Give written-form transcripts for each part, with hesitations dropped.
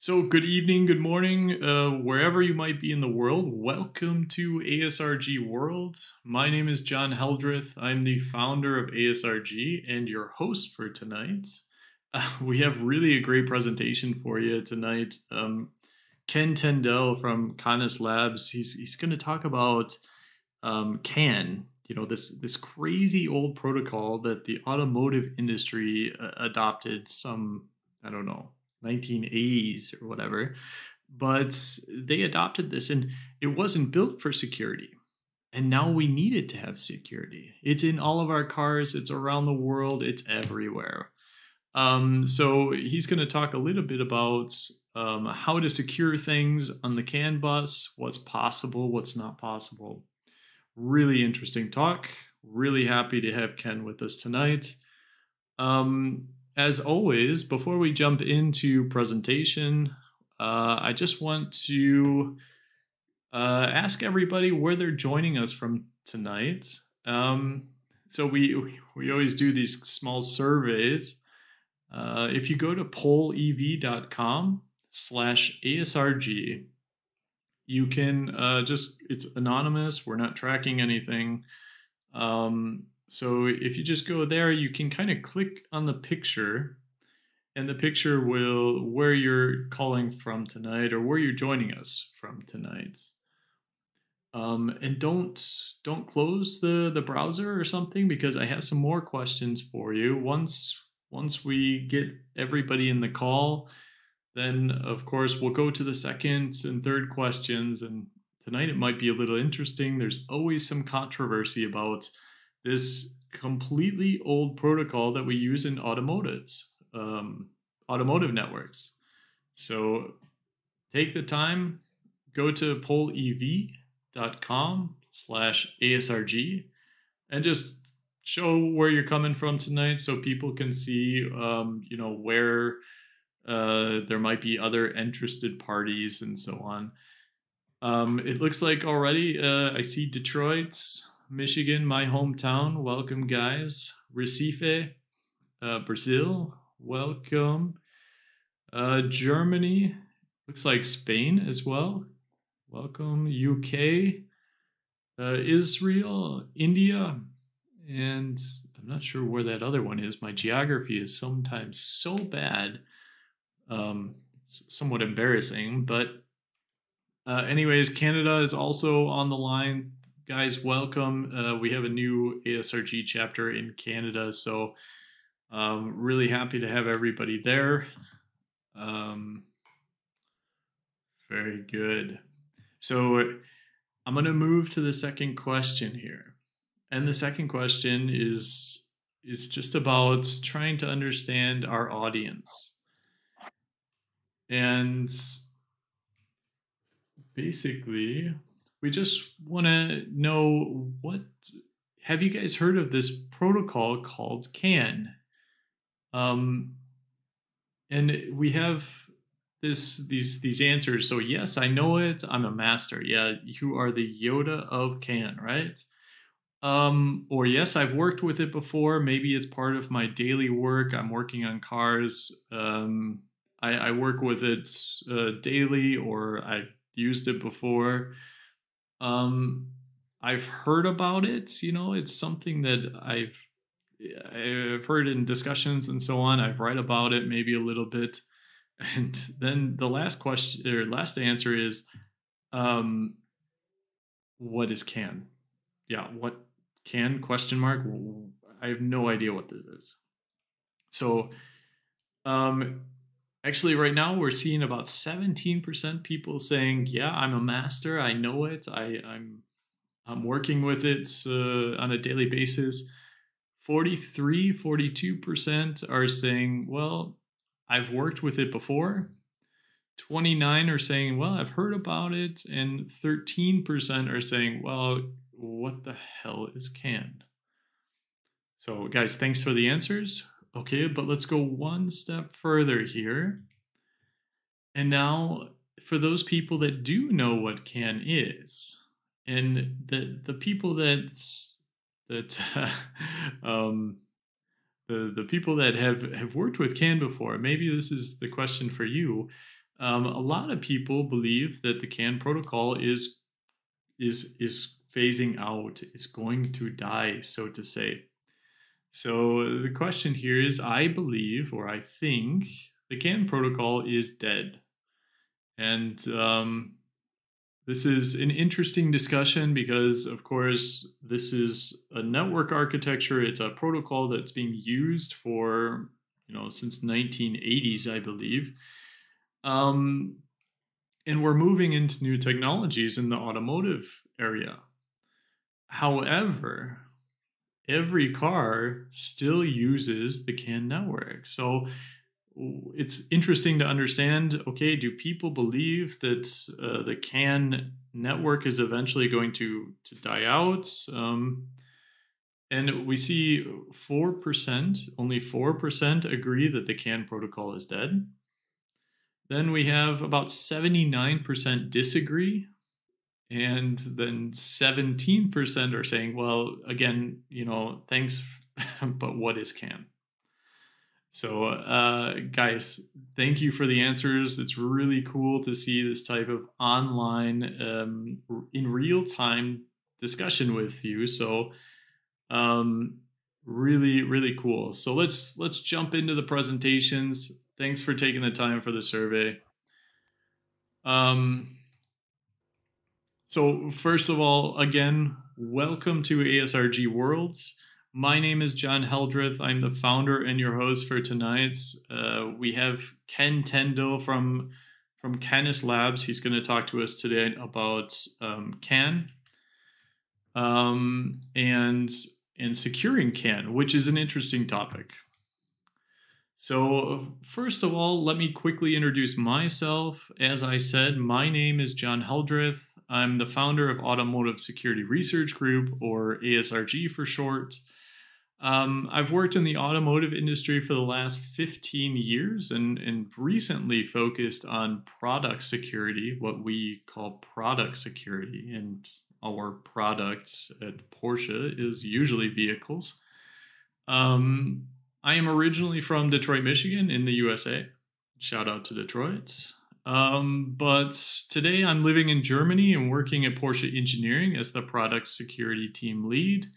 So, good evening, good morning, wherever you might be in the world. Welcome to ASRG World. My name is John Heldreth. I'm the founder of ASRG and your host for tonight. We have really a great presentation for you tonight. Ken Tindell from Canis Labs, he's going to talk about CAN. You know, this crazy old protocol that the automotive industry adopted some, I don't know, 1980s or whatever, but they adopted this and it wasn't built for security. And now we need it to have security. It's in all of our cars, it's around the world, it's everywhere. So he's going to talk a little bit about how to secure things on the CAN bus, what's possible, what's not possible. Really interesting talk. Really happy to have Ken with us tonight. As always, before we jump into presentation, I just want to ask everybody where they're joining us from tonight. So we always do these small surveys. If you go to pollev.com/ASRG, you can it's anonymous. We're not tracking anything. So if you just go there, you can kind of click on the picture and the picture will where you're calling from tonight or where you're joining us from tonight. And don't close the browser or something, because I have some more questions for you. Once we get everybody in the call, then of course we'll go to the second and third questions, and tonight it might be a little interesting. There's always some controversy about this completely old protocol that we use in automotive networks. So take the time, go to pollev.com/ASRG and just show where you're coming from tonight so people can see, where there might be other interested parties and so on. It looks like already I see Detroit's, Michigan, my hometown. Welcome, guys. Recife, Brazil. Welcome. Germany. Looks like Spain as well. Welcome. UK. Israel. India. And I'm not sure where that other one is. My geography is sometimes so bad. It's somewhat embarrassing. But anyways, Canada is also on the line. Guys, welcome. We have a new ASRG chapter in Canada, so really happy to have everybody there. Very good. So I'm going to move to the second question here. And the second question is just about trying to understand our audience. And basically, we just want to know, have you guys heard of this protocol called CAN? And we have these answers. So yes, I know it. I'm a master. Yeah, you are the Yoda of CAN, right? Or yes, I've worked with it before. Maybe it's part of my daily work. I'm working on cars. I work with it daily, or I've used it before. I've heard about it. You know, it's something that I've heard in discussions and so on. I've read about it maybe a little bit. And then the last question or last answer is, what is CAN? Yeah, what CAN ? I have no idea what this is. So, actually, right now we're seeing about 17% people saying, "Yeah, I'm a master. I know it. I'm working with it on a daily basis." 42% are saying, "Well, I've worked with it before." 29 are saying, "Well, I've heard about it," and 13% are saying, "Well, what the hell is CAN?" So, guys, thanks for the answers. Okay, but let's go one step further here. And now, for those people that do know what CAN is, and the people the people that have worked with CAN before, maybe this is the question for you. A lot of people believe that the CAN protocol is phasing out, is going to die, so to say. So the question here is, I believe, or I think, the CAN protocol is dead. And this is an interesting discussion because, of course, this is a network architecture. It's a protocol that's being used for, since 1980s, I believe. And we're moving into new technologies in the automotive area. However, every car still uses the CAN network. So it's interesting to understand, okay, do people believe that the CAN network is eventually going to die out? And we see 4%, only 4% agree that the CAN protocol is dead. Then we have about 79% disagree. And then 17% are saying, well, again, thanks, but what is CAN? So, guys, thank you for the answers. It's really cool to see this type of online, in real time discussion with you. So, really, really cool. So let's jump into the presentations. Thanks for taking the time for the survey. So first of all, again, welcome to ASRG Worlds. My name is John Heldreth. I'm the founder and your host for tonight. We have Ken Tindell from Canis Labs. He's going to talk to us today about CAN and securing CAN, which is an interesting topic. So first of all, let me quickly introduce myself. As I said, my name is John Heldreth. I'm the founder of Automotive Security Research Group, or ASRG for short. I've worked in the automotive industry for the last 15 years and recently focused on product security, what we call product security. And our products at Porsche is usually vehicles. I am originally from Detroit, Michigan in the USA. Shout out to Detroit. But today I'm living in Germany and working at Porsche Engineering as the product security team lead.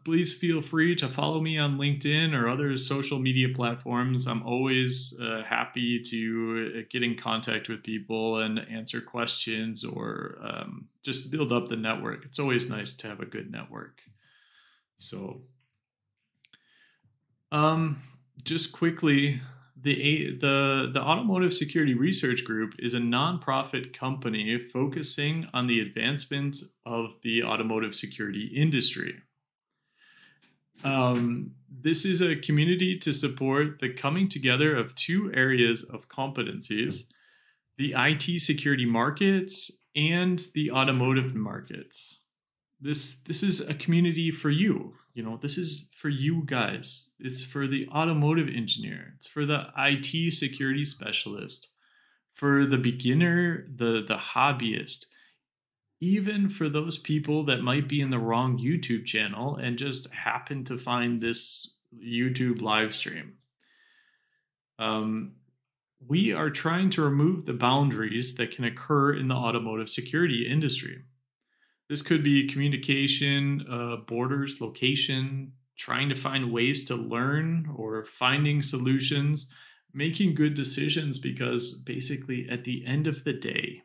Please feel free to follow me on LinkedIn or other social media platforms. I'm always happy to get in contact with people and answer questions or just build up the network. It's always nice to have a good network. So just quickly, the Automotive Security Research Group is a nonprofit company focusing on the advancement of the automotive security industry. This is a community to support the coming together of two areas of competencies: the IT security markets and the automotive markets. This is a community for you. This is for you guys. It's for the automotive engineer. It's for the IT security specialist, for the beginner, the hobbyist, even for those people that might be in the wrong YouTube channel and just happen to find this YouTube live stream. We are trying to remove the boundaries that can occur in the automotive security industry. This could be communication, borders, location, trying to find ways to learn or finding solutions, making good decisions, because basically at the end of the day,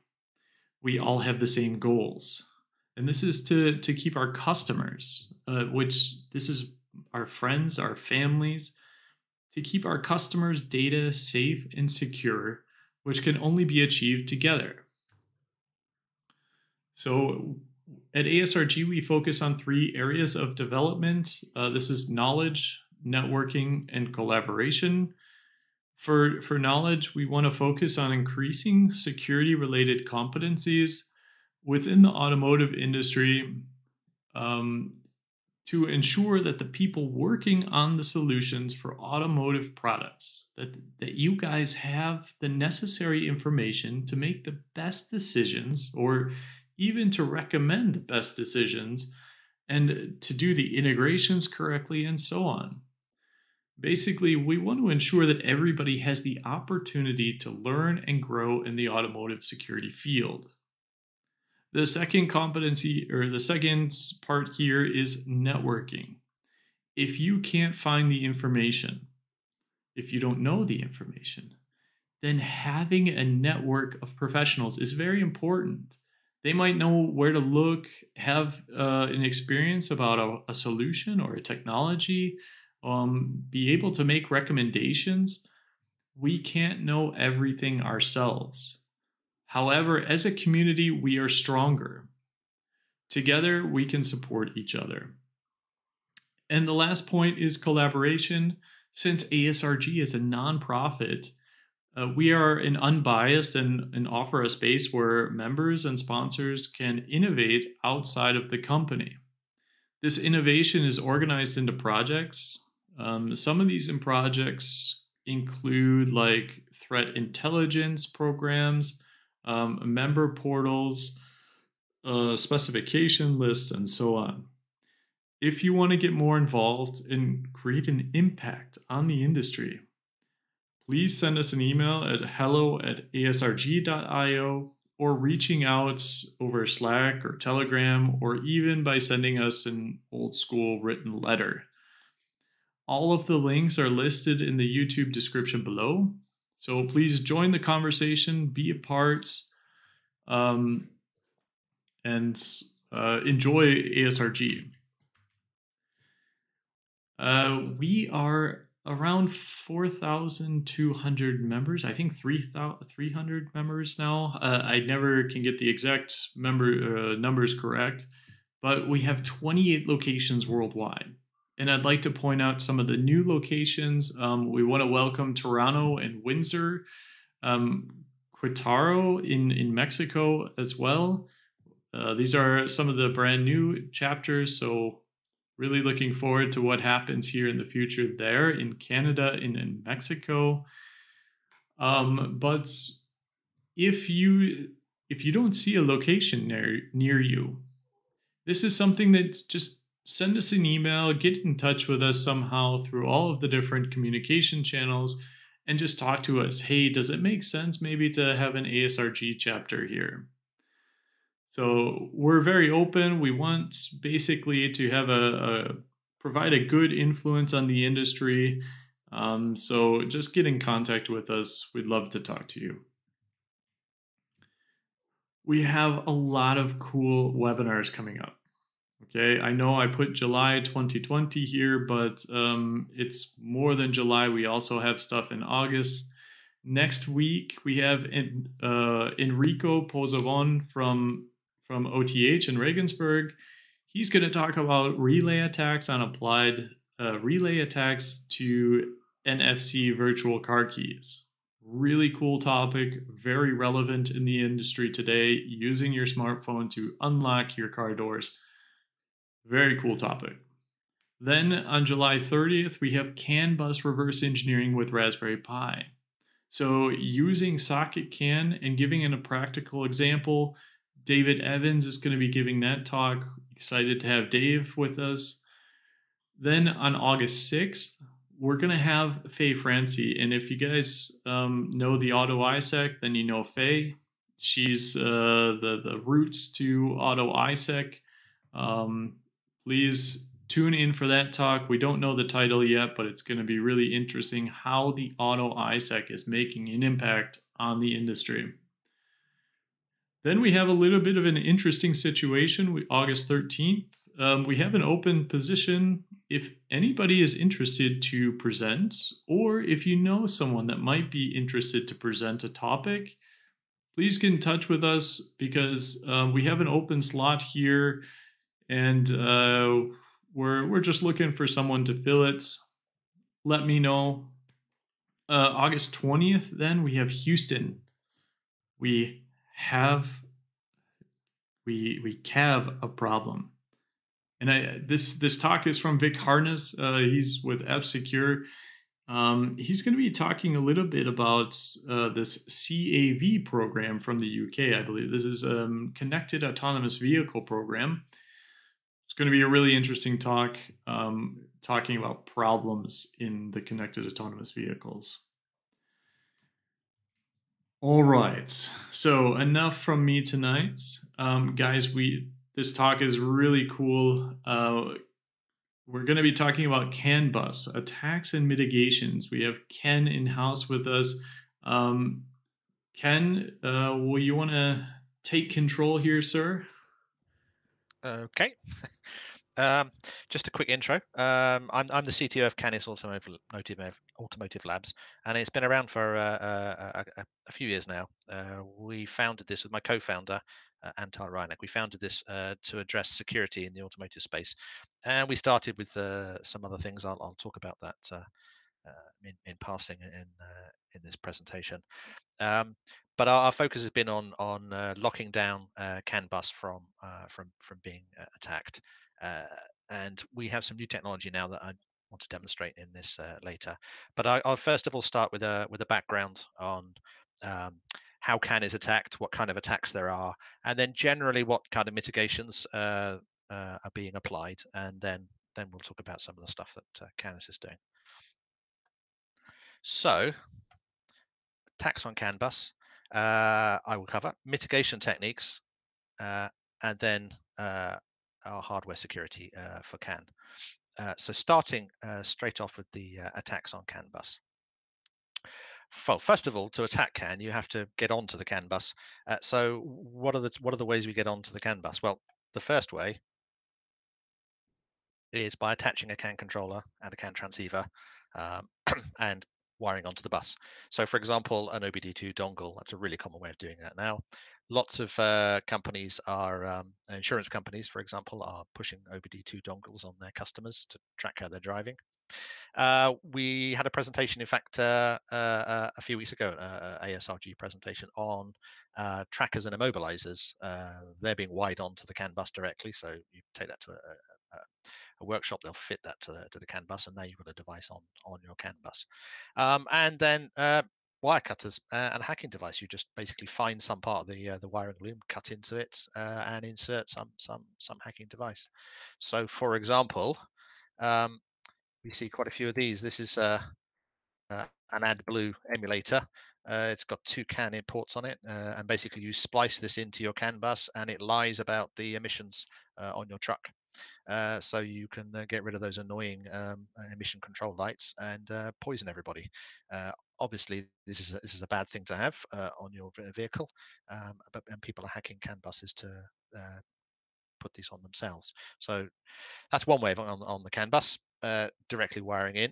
we all have the same goals. And this is to keep our customers, which this is our friends, our families, to keep our customers' data safe and secure, which can only be achieved together. So at ASRG, we focus on 3 areas of development. This is knowledge, networking, and collaboration. For knowledge, we want to focus on increasing security-related competencies within the automotive industry to ensure that the people working on the solutions for automotive products, that you guys have the necessary information to make the best decisions, or even to recommend the best decisions, and to do the integrations correctly, and so on. Basically, we want to ensure that everybody has the opportunity to learn and grow in the automotive security field. The second competency, or the second part here, is networking. If you can't find the information, if you don't know the information, then having a network of professionals is very important. They might know where to look, have an experience about a solution or a technology, be able to make recommendations. We can't know everything ourselves. However, as a community, we are stronger. Together, we can support each other. And the last point is collaboration. Since ASRG is a nonprofit, we are an unbiased and offer a space where members and sponsors can innovate outside of the company. This innovation is organized into projects. Some of these projects include like threat intelligence programs, member portals, specification lists, and so on. If you want to get more involved and create an impact on the industry, please send us an email at hello@asrg.io or reaching out over Slack or Telegram, or even by sending us an old school written letter. All of the links are listed in the YouTube description below. So please join the conversation, be a part, and enjoy ASRG. We are around 4,200 members. I think 300 members now. I never can get the exact numbers correct, but we have 28 locations worldwide. And I'd like to point out some of the new locations. We want to welcome Toronto and Windsor, Querétaro in Mexico as well. These are some of the brand new chapters, so really looking forward to what happens here in the future there in Canada and in Mexico. But if you don't see a location near you, this is something that just send us an email, get in touch with us somehow through all of the different communication channels, and just talk to us. Hey, does it make sense maybe to have an ASRG chapter here? So we're very open. We want basically to have provide a good influence on the industry. So just get in contact with us. We'd love to talk to you. We have a lot of cool webinars coming up. Okay, I know I put July 2020 here, but it's more than July. We also have stuff in August. Next week, we have Enrico Pozzavon from OTH in Regensburg. He's going to talk about relay attacks on applied relay attacks to NFC virtual car keys. Really cool topic, very relevant in the industry today, using your smartphone to unlock your car doors. Very cool topic. Then on July 30th, we have CAN bus reverse engineering with Raspberry Pi. So using socket CAN and giving it a practical example. David Evans is going to be giving that talk. Excited to have Dave with us. Then on August 6th, we're going to have Faye Francie. And if you guys know the Auto ISEC, then you know Faye. She's the roots to Auto ISEC. Please tune in for that talk. We don't know the title yet, but it's going to be really interesting how the Auto ISEC is making an impact on the industry. Then we have a little bit of an interesting situation. August 13th, we have an open position. If anybody is interested to present, or if you know someone that might be interested to present a topic, please get in touch with us, because we have an open slot here, and we're just looking for someone to fill it. Let me know. August 20th, then we have Houston. We have a problem, and this talk is from Vic Harness. He's with F-Secure. He's going to be talking a little bit about this CAV program from the UK, I believe. This is Connected Autonomous Vehicle Program. It's going to be a really interesting talk. talking about problems in the connected autonomous vehicles. All right, so enough from me tonight, guys. This talk is really cool. We're going to be talking about CAN bus attacks and mitigations. We have Ken in house with us. Ken, will you want to take control here, sir? Okay. Just a quick intro. I'm the CTO of Canis Automotive Labs, and it's been around for a few years now. We founded this with my co-founder, Antar Reineck. We founded this to address security in the automotive space, and we started with some other things. I'll talk about that in passing in this presentation. But our focus has been on locking down CAN bus from being attacked, and we have some new technology now that I want to demonstrate in this later. But I'll first of all start with a background on how CAN is attacked, what kind of attacks there are, and then generally what kind of mitigations are being applied, and then we'll talk about some of the stuff that Canis is doing. So, attacks on CAN bus. I will cover mitigation techniques, and then our hardware security for CAN. So starting straight off with the attacks on CAN bus. Well, first of all, to attack CAN, you have to get onto the CAN bus. So what are the ways we get onto the CAN bus? Well, the first way is by attaching a CAN controller and a CAN transceiver and wiring onto the bus. So for example, an OBD2 dongle, that's a really common way of doing that now. Lots of companies are, insurance companies, for example, are pushing OBD2 dongles on their customers to track how they're driving. We had a presentation, in fact, a few weeks ago, ASRG presentation on trackers and immobilizers. They're being wired onto the CAN bus directly, so you take that to a workshop, they'll fit that to the CAN bus, and now you've got a device on your CAN bus. And then wire cutters and a hacking device. You just basically find some part of the wiring loom, cut into it, and insert some hacking device. So, for example, we see quite a few of these. This is an AdBlue emulator. It's got two CAN ports on it, and basically you splice this into your CAN bus, and it lies about the emissions on your truck. So you can get rid of those annoying emission control lights and poison everybody. Obviously, this is a bad thing to have on your vehicle, and people are hacking CAN buses to put these on themselves. So that's one way on the CAN bus, directly wiring in.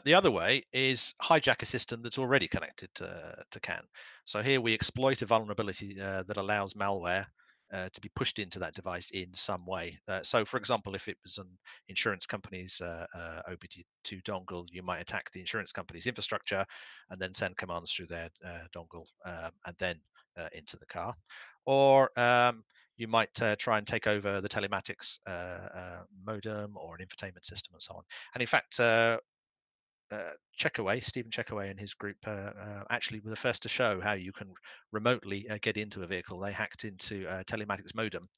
The other way is hijack a system that's already connected to CAN. So here we exploit a vulnerability that allows malware to be pushed into that device in some way. So, for example, if it was an insurance company's OBD2 dongle, you might attack the insurance company's infrastructure and then send commands through their dongle and then into the car. Or you might try and take over the telematics modem or an infotainment system and so on. And in fact, Stephen Checkaway and his group actually were the first to show how you can remotely get into a vehicle. They hacked into a telematics modem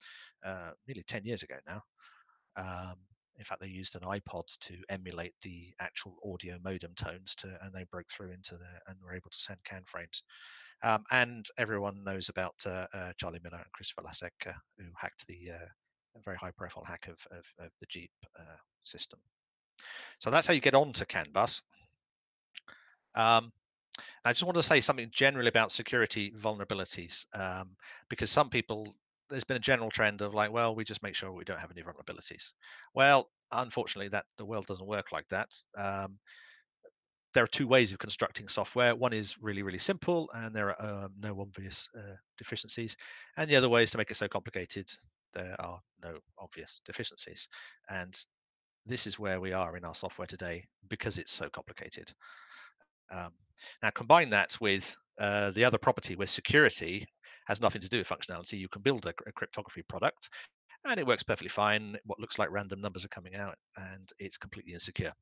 nearly 10 years ago now. In fact, they used an iPod to emulate the actual audio modem tones and they broke through and were able to send CAN frames. And everyone knows about Charlie Miller and Christopher Lasek, who hacked the very high-profile hack of the Jeep system. So that's how you get onto CAN bus. I just want to say something generally about security vulnerabilities, because some people, there's been a general trend of like, well, we just make sure we don't have any vulnerabilities. Well, unfortunately, the world doesn't work like that. There are two ways of constructing software. One is really, really simple, and there are no obvious deficiencies. And the other way is to make it so complicated there are no obvious deficiencies. And this is where we are in our software today because it's so complicated. Now, combine that with the other property where security has nothing to do with functionality. You can build a cryptography product and it works perfectly fine. What looks like random numbers are coming out and it's completely insecure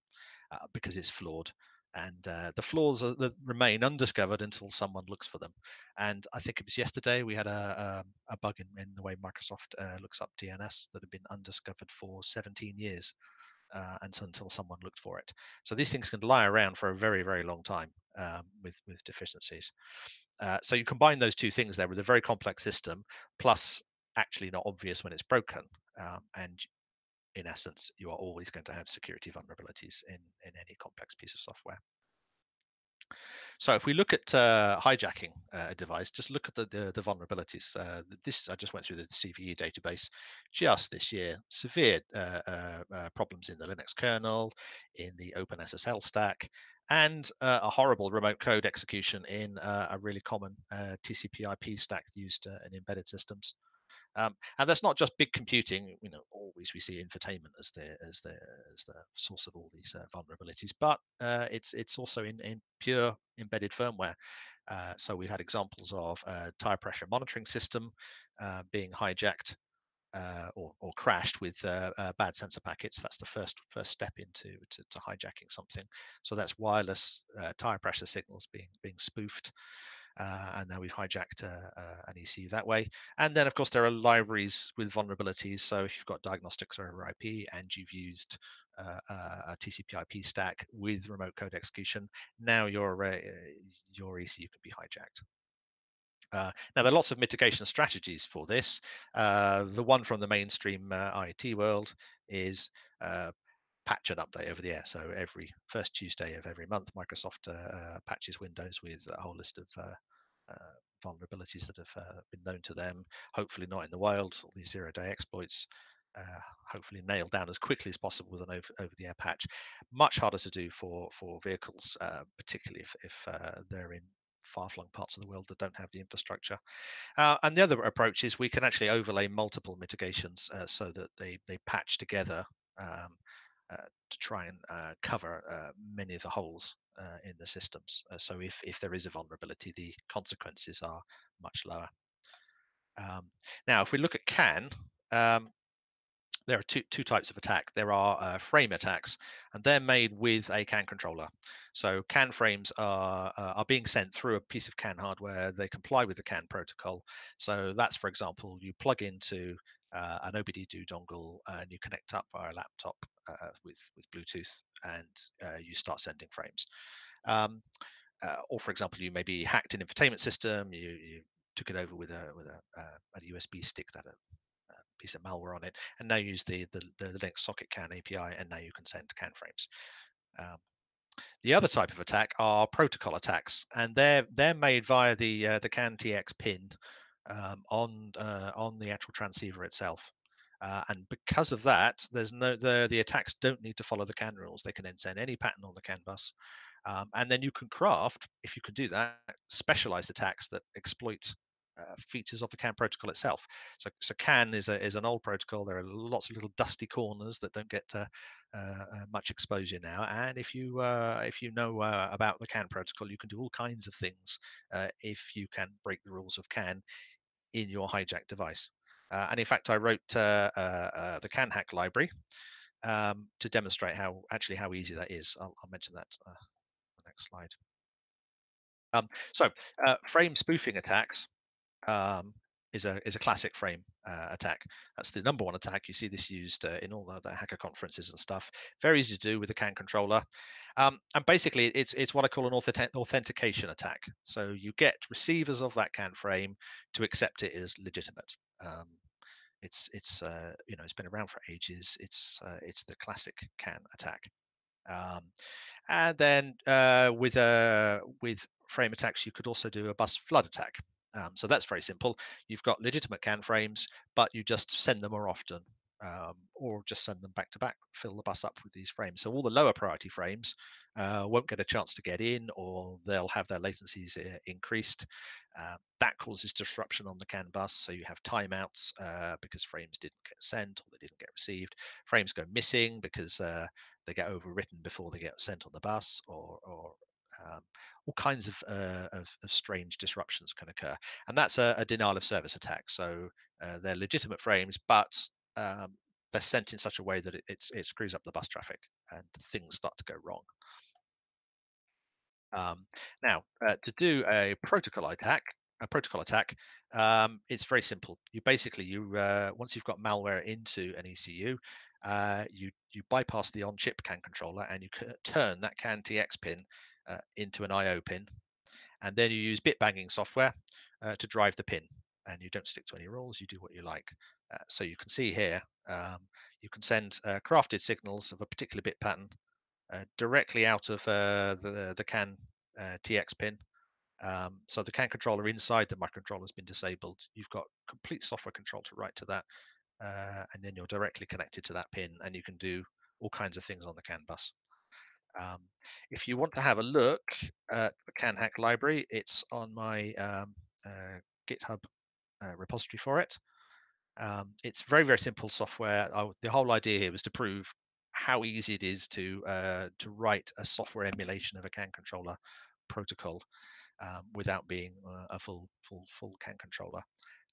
because it's flawed. And the flaws that remain undiscovered until someone looks for them. And I think it was yesterday we had a bug in the way Microsoft looks up DNS that had been undiscovered for 17 years. until someone looked for it. So these things can lie around for a very, very long time with deficiencies. So you combine those two things there with a very complex system, plus actually not obvious when it's broken, and in essence, you are always going to have security vulnerabilities in any complex piece of software. So if we look at hijacking a device, just look at the vulnerabilities. This I just went through the CVE database just this year. Severe problems in the Linux kernel, in the OpenSSL stack, and a horrible remote code execution in a really common TCP/IP stack used in embedded systems. And that's not just big computing. Always we see infotainment as the source of all these vulnerabilities, but it's also in pure embedded firmware. So we've had examples of tire pressure monitoring system being hijacked or crashed with bad sensor packets. That's the first step into to hijacking something. So that's wireless tire pressure signals being spoofed. And now we've hijacked an ECU that way. And then, of course, there are libraries with vulnerabilities. So if you've got diagnostics over IP and you've used a TCP/IP stack with remote code execution, now your ECU can be hijacked. Now, there are lots of mitigation strategies for this. The one from the mainstream IT world is patch and update over the air. So every first Tuesday of every month, Microsoft patches Windows with a whole list of vulnerabilities that have been known to them, hopefully not in the wild, all these zero-day exploits, hopefully nailed down as quickly as possible with an over-the-air patch. Much harder to do for vehicles, particularly if they're in far-flung parts of the world that don't have the infrastructure. And the other approach is we can actually overlay multiple mitigations so that they patch together to try and cover many of the holes in the systems. So if there is a vulnerability, the consequences are much lower. Now, if we look at CAN, there are two types of attack. There are frame attacks, and they're made with a CAN controller. So CAN frames are being sent through a piece of CAN hardware. They comply with the CAN protocol. So that's, for example, you plug into an OBD2 dongle and you connect up via a laptop with Bluetooth, and you start sending frames. Or, for example, you maybe hacked an infotainment system. You took it over with a USB stick that piece of malware on it, and now use the Linux Socket CAN API, and now you can send CAN frames. The other type of attack are protocol attacks, and they're made via the CAN TX pin on the actual transceiver itself. And because of that, the attacks don't need to follow the CAN rules. They can then send any pattern on the CAN bus, and then you can craft, if you can do that, specialized attacks that exploit features of the CAN protocol itself. So CAN is an old protocol. There are lots of little dusty corners that don't get much exposure now. And if you know about the CAN protocol, you can do all kinds of things if you can break the rules of CAN in your hijacked device. And in fact, I wrote the CAN hack library to demonstrate how easy that is. I'll mention that on the next slide. So frame spoofing attacks is a classic frame attack. That's the number one attack. You see this used in all the hacker conferences and stuff. Very easy to do with a CAN controller. And basically, it's what I call an authentication attack. So you get receivers of that CAN frame to accept it as legitimate. It's been around for ages. It's the classic CAN attack. And then with frame attacks, you could also do a bus flood attack. So that's very simple. You've got legitimate CAN frames, but you just send them more often, or just send them back to back, fill the bus up with these frames. So all the lower priority frames won't get a chance to get in, or they'll have their latencies increased. That causes disruption on the CAN bus. So you have timeouts because frames didn't get sent or they didn't get received. Frames go missing because they get overwritten before they get sent on the bus, or all kinds of strange disruptions can occur. And that's a denial of service attack. So they're legitimate frames, but they're sent in such a way that it screws up the bus traffic and things start to go wrong. Now, to do a protocol attack, it's very simple. You basically once you've got malware into an ECU, you bypass the on-chip CAN controller and you turn that CAN TX pin into an I/O pin, and then you use bit banging software to drive the pin. And you don't stick to any rules. You do what you like. So you can see here, you can send crafted signals of a particular bit pattern directly out of the CAN TX pin. So the CAN controller inside the microcontroller has been disabled. You've got complete software control to write to that, and then you're directly connected to that pin, and you can do all kinds of things on the CAN bus. If you want to have a look at the CAN hack library, it's on my GitHub repository for it. It's very, very simple software. The whole idea here was to prove how easy it is to write a software emulation of a CAN controller protocol without being a full CAN controller.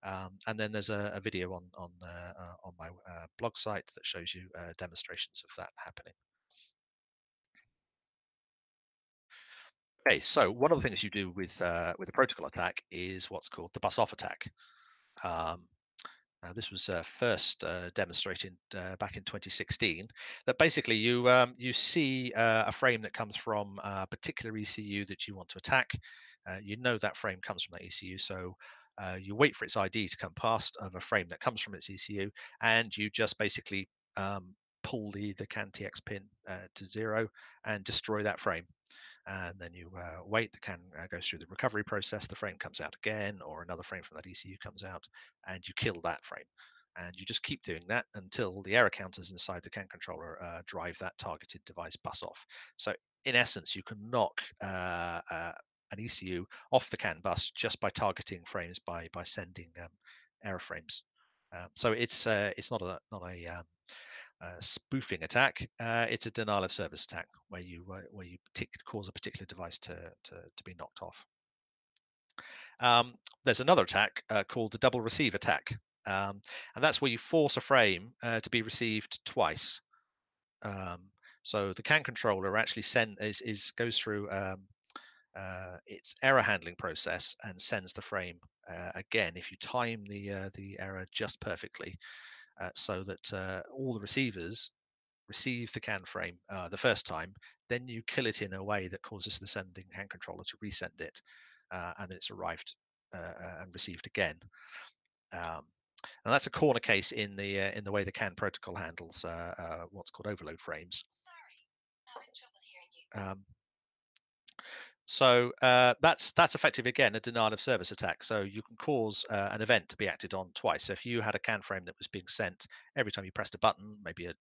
And then there's a video on my blog site that shows you demonstrations of that happening. Okay, so one of the things you do with a protocol attack is what's called the bus off attack. This was first demonstrated back in 2016. That basically you see a frame that comes from a particular ECU that you want to attack. You know that frame comes from that ECU, so you wait for its ID to come past of a frame that comes from its ECU, and you just basically pull the CAN TX pin to 0 and destroy that frame. And then you wait, the CAN goes through the recovery process, the frame comes out again, or another frame from that ECU comes out, and you kill that frame. And you just keep doing that until the error counters inside the CAN controller drive that targeted device bus off. So in essence, you can knock an ECU off the CAN bus just by targeting frames by sending error frames. So it's not a spoofing attack. It's a denial of service attack where you cause a particular device to be knocked off. There's another attack called the double receive attack, and that's where you force a frame to be received twice. So the CAN controller actually goes through its error handling process and sends the frame again if you time the error just perfectly, so that all the receivers receive the CAN frame the first time, then you kill it in a way that causes the sending CAN controller to resend it, and then it's arrived and received again. And that's a corner case in the way the CAN protocol handles what's called overload frames. So that's effectively, again, a denial of service attack. So you can cause an event to be acted on twice. So if you had a CAN frame that was being sent every time you pressed a button, maybe a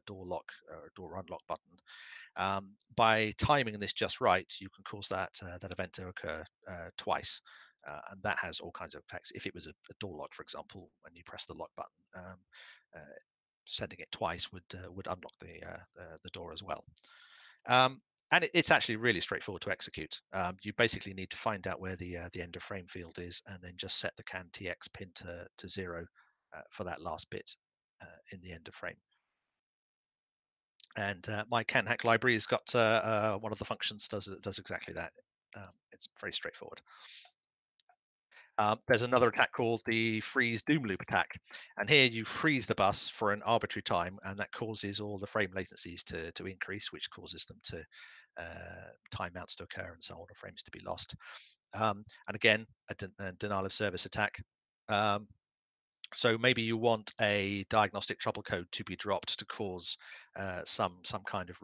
door lock or a door unlock button, by timing this just right, you can cause that event to occur twice. And that has all kinds of effects. If it was a door lock, for example, when you press the lock button, sending it twice would unlock the door as well. And it's actually really straightforward to execute. You basically need to find out where the end of frame field is, and then just set the CAN TX pin to 0 for that last bit in the end of frame. And my CAN hack library has got one of the functions does exactly that. It's very straightforward. There's another attack called the freeze doom loop attack, and here you freeze the bus for an arbitrary time, and that causes all the frame latencies to increase, which causes them to timeouts to occur and so on, or frames to be lost. And again, a denial of service attack. So maybe you want a diagnostic trouble code to be dropped to cause some kind of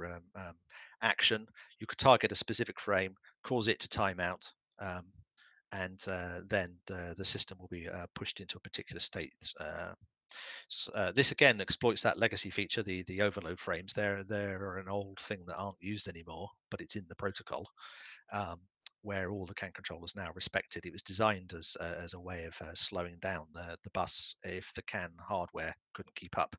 action. You could target a specific frame, cause it to time out, and then the system will be pushed into a particular state. This again exploits that legacy feature, the overload frames. They're an old thing that aren't used anymore, but it's in the protocol, where all the CAN controllers now respect it. It was designed as a way of slowing down the bus if the CAN hardware couldn't keep up.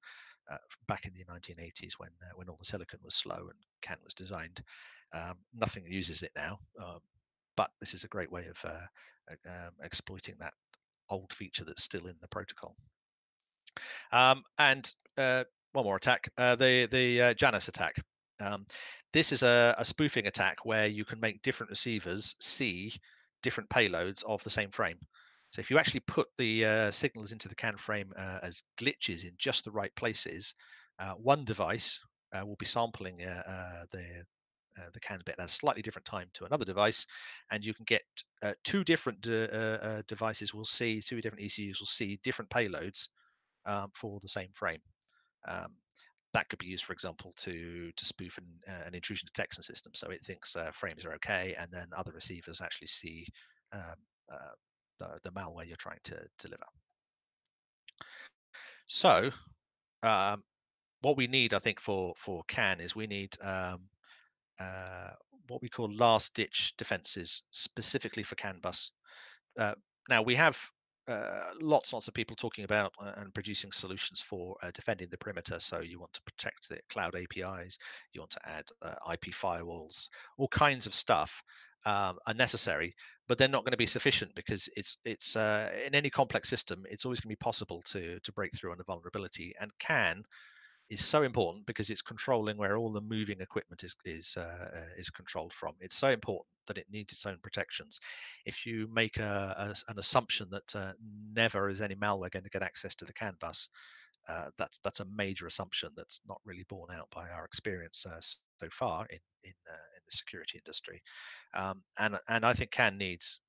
Back in the 1980s, when all the silicon was slow and CAN was designed, nothing uses it now. But this is a great way of exploiting that old feature that's still in the protocol. And one more attack, the Canis attack. This is a spoofing attack where you can make different receivers see different payloads of the same frame. So if you actually put the signals into the CAN frame as glitches in just the right places, One device will be sampling the CAN bit at a slightly different time to another device, and you can get two different devices will see, two different ECUs will see different payloads for the same frame. Um, that could be used, for example, to spoof an intrusion detection system. So it thinks frames are okay, and then other receivers actually see um, uh, the malware you're trying to deliver. So um, what we need, I think, for CAN is we need uh, what we call last ditch defenses specifically for CAN bus. Uh, Now we have lots of people talking about and producing solutions for defending the perimeter. So you want to protect the cloud APIs, you want to add IP firewalls, all kinds of stuff are necessary, but they're not going to be sufficient because it's in any complex system, it's always going to be possible to break through on a vulnerability. And CAN is so important because it's controlling where all the moving equipment is controlled from. It's so important that it needs its own protections. If you make an assumption that never is any malware going to get access to the CAN bus, that's a major assumption that's not really borne out by our experience so far in the security industry. And I think CAN needs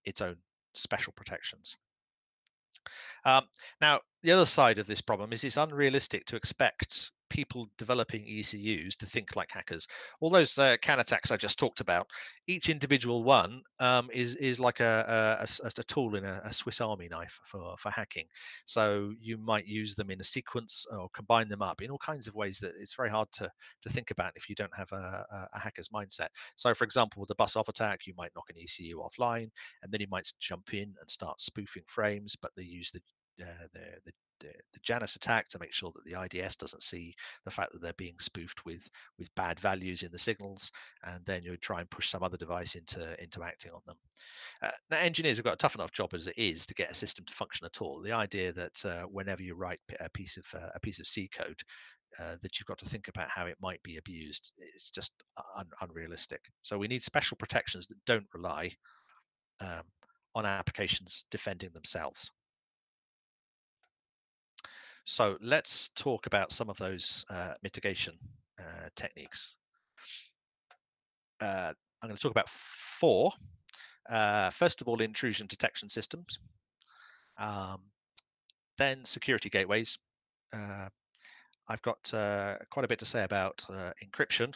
its own special protections. Um, Now, the other side of this problem is it's unrealistic to expect people developing ECUs to think like hackers. All those CAN attacks I just talked about, each individual one is like a tool in a Swiss Army knife for hacking. So you might use them in a sequence or combine them up in all kinds of ways that it's very hard to think about if you don't have a hacker's mindset. So, for example, with the bus off attack, you might knock an ECU offline, and then you might jump in and start spoofing frames, but they use uh, the, the the Janus attack to make sure that the IDS doesn't see the fact that they're being spoofed with bad values in the signals, and then you would try and push some other device into acting on them. Now, engineers have got a tough enough job as it is to get a system to function at all. The idea that whenever you write a piece of C code, that you've got to think about how it might be abused, it's just unrealistic. So we need special protections that don't rely um, on applications defending themselves. So let's talk about some of those mitigation techniques. I'm going to talk about four. First of all, intrusion detection systems, um, then security gateways. Uh, I've got quite a bit to say about encryption,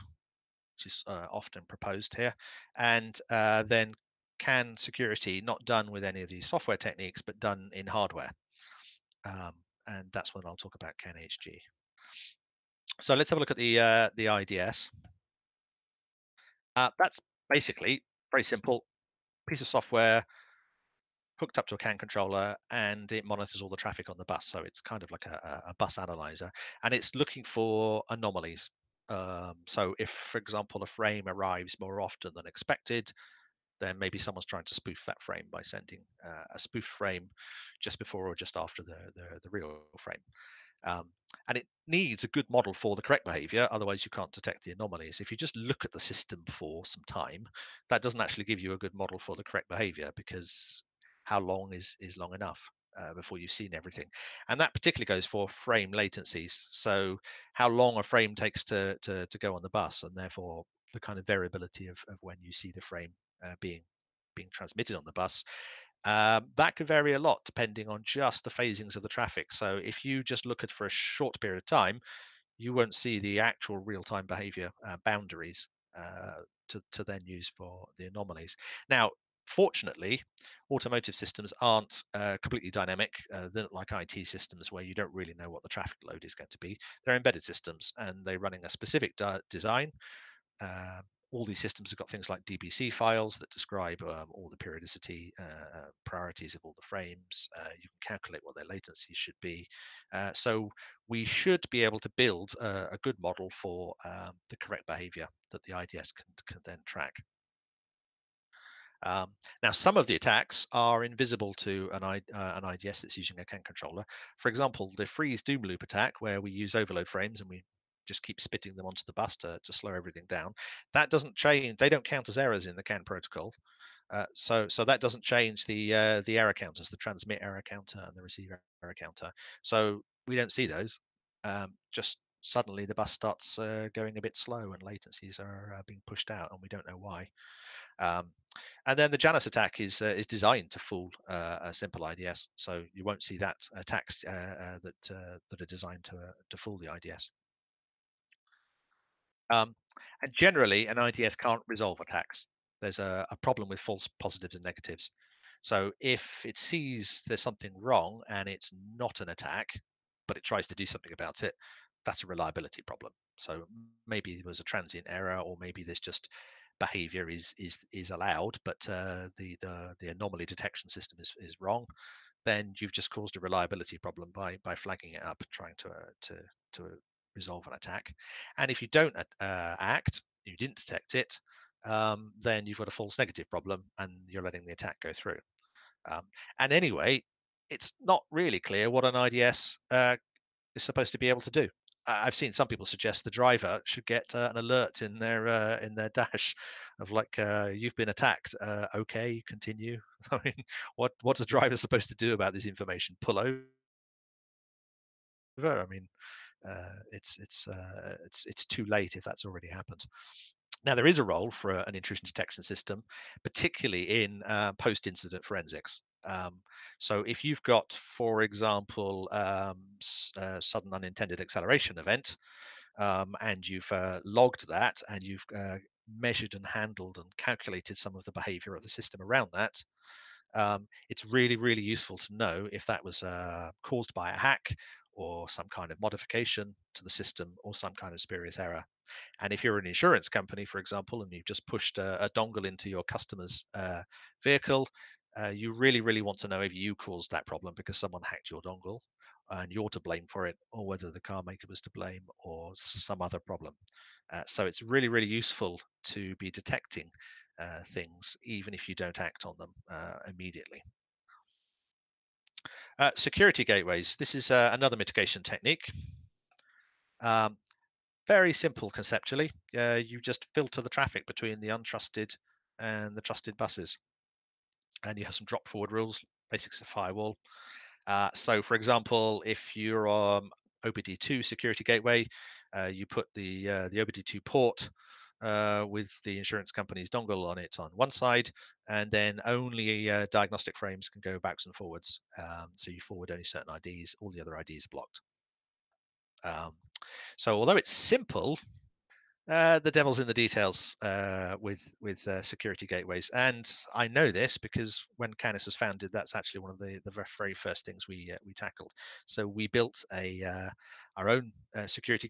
which is often proposed here, and then CAN security, not done with any of these software techniques, but done in hardware. Um, and that's when I'll talk about CAN HG. So let's have a look at the IDS. That's basically very simple piece of software hooked up to a CAN controller, and it monitors all the traffic on the bus. So it's kind of like a bus analyzer, and it's looking for anomalies. So if, for example, a frame arrives more often than expected, then maybe someone's trying to spoof that frame by sending a spoof frame just before or just after the real frame. Um, and it needs a good model for the correct behavior, otherwise you can't detect the anomalies. If you just look at the system for some time, that doesn't actually give you a good model for the correct behavior, because how long is long enough before you've seen everything? And that particularly goes for frame latencies. So how long a frame takes to go on the bus, and therefore the kind of variability of when you see the frame being transmitted on the bus, that could vary a lot depending on just the phasings of the traffic. So if you just look at for a short period of time, you won't see the actual real-time behavior boundaries to then use for the anomalies. Now, fortunately, automotive systems aren't completely dynamic. They're not like IT systems where you don't really know what the traffic load is going to be. They're embedded systems, and they're running a specific design. uh, all these systems have got things like DBC files that describe all the periodicity priorities of all the frames. You can calculate what their latency should be. So we should be able to build a good model for the correct behavior that the IDS can then track. Now, some of the attacks are invisible to an IDS that's using a CAN controller. For example, the freeze doom loop attack, where we use overload frames and we just keep spitting them onto the bus to slow everything down. That doesn't change. They don't count as errors in the CAN protocol. So that doesn't change the error counters, the transmit error counter and the receive error counter. So we don't see those. just suddenly the bus starts going a bit slow and latencies are being pushed out, and we don't know why. Um, and then the Janus attack is designed to fool a simple IDS, so you won't see that attacks that are designed to fool the IDS. Um, and generally, an IDS can't resolve attacks. There's a problem with false positives and negatives. So if it sees there's something wrong and it's not an attack, but it tries to do something about it, that's a reliability problem. So maybe there was a transient error, or maybe there's just behavior is allowed, but the anomaly detection system is wrong. Then you've just caused a reliability problem by flagging it up and trying to resolve an attack. And if you don't act, you didn't detect it, then you've got a false negative problem and you're letting the attack go through. And anyway, it's not really clear what an IDS is supposed to be able to do. I've seen some people suggest the driver should get an alert in their dash of like, you've been attacked. Okay, continue. I mean, what's a driver supposed to do about this information? Pull over? I mean, it's too late if that's already happened. Now, there is a role for an intrusion detection system, particularly in post-incident forensics. So if you've got, for example, sudden unintended acceleration event, and you've logged that, and you've measured and handled and calculated some of the behavior of the system around that, it's really, really useful to know if that was caused by a hack or some kind of modification to the system or some kind of spurious error. And if you're an insurance company, for example, and you've just pushed a dongle into your customer's vehicle, you really, really want to know if you caused that problem because someone hacked your dongle and you're to blame for it, or whether the car maker was to blame or some other problem. So it's really, really useful to be detecting things, even if you don't act on them immediately. Security gateways. This is another mitigation technique. Um, Very simple conceptually. You just filter the traffic between the untrusted and the trusted buses. And you have some drop forward rules, basics of firewall. So, for example, if you're on OBD2 security gateway, you put the OBD2 port with the insurance company's dongle on it on one side, and then only diagnostic frames can go backs and forwards. So you forward only certain IDs, all the other IDs are blocked. So although it's simple, the devil's in the details with security gateways, and I know this because when Canis was founded, that's actually one of the very first things we tackled. So we built our own um, security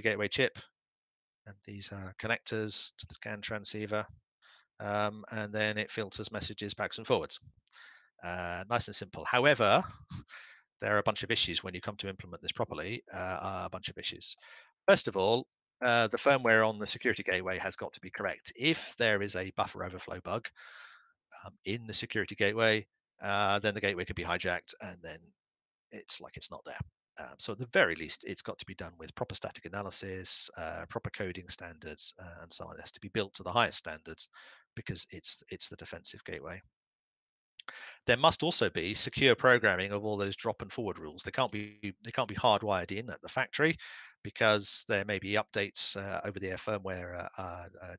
gateway chip, and these are connectors to the CAN transceiver, and then it filters messages backs and forwards. Nice and simple. However, there are a bunch of issues when you come to implement this properly. A bunch of issues. First of all, the firmware on the security gateway has got to be correct. If there is a buffer overflow bug in the security gateway, then the gateway could be hijacked, and then it's like it's not there. So at the very least, it's got to be done with proper static analysis, proper coding standards, and so on. It has to be built to the highest standards because it's the defensive gateway. There must also be secure programming of all those drop and forward rules. They can't be hardwired in at the factory because there may be updates over the air firmware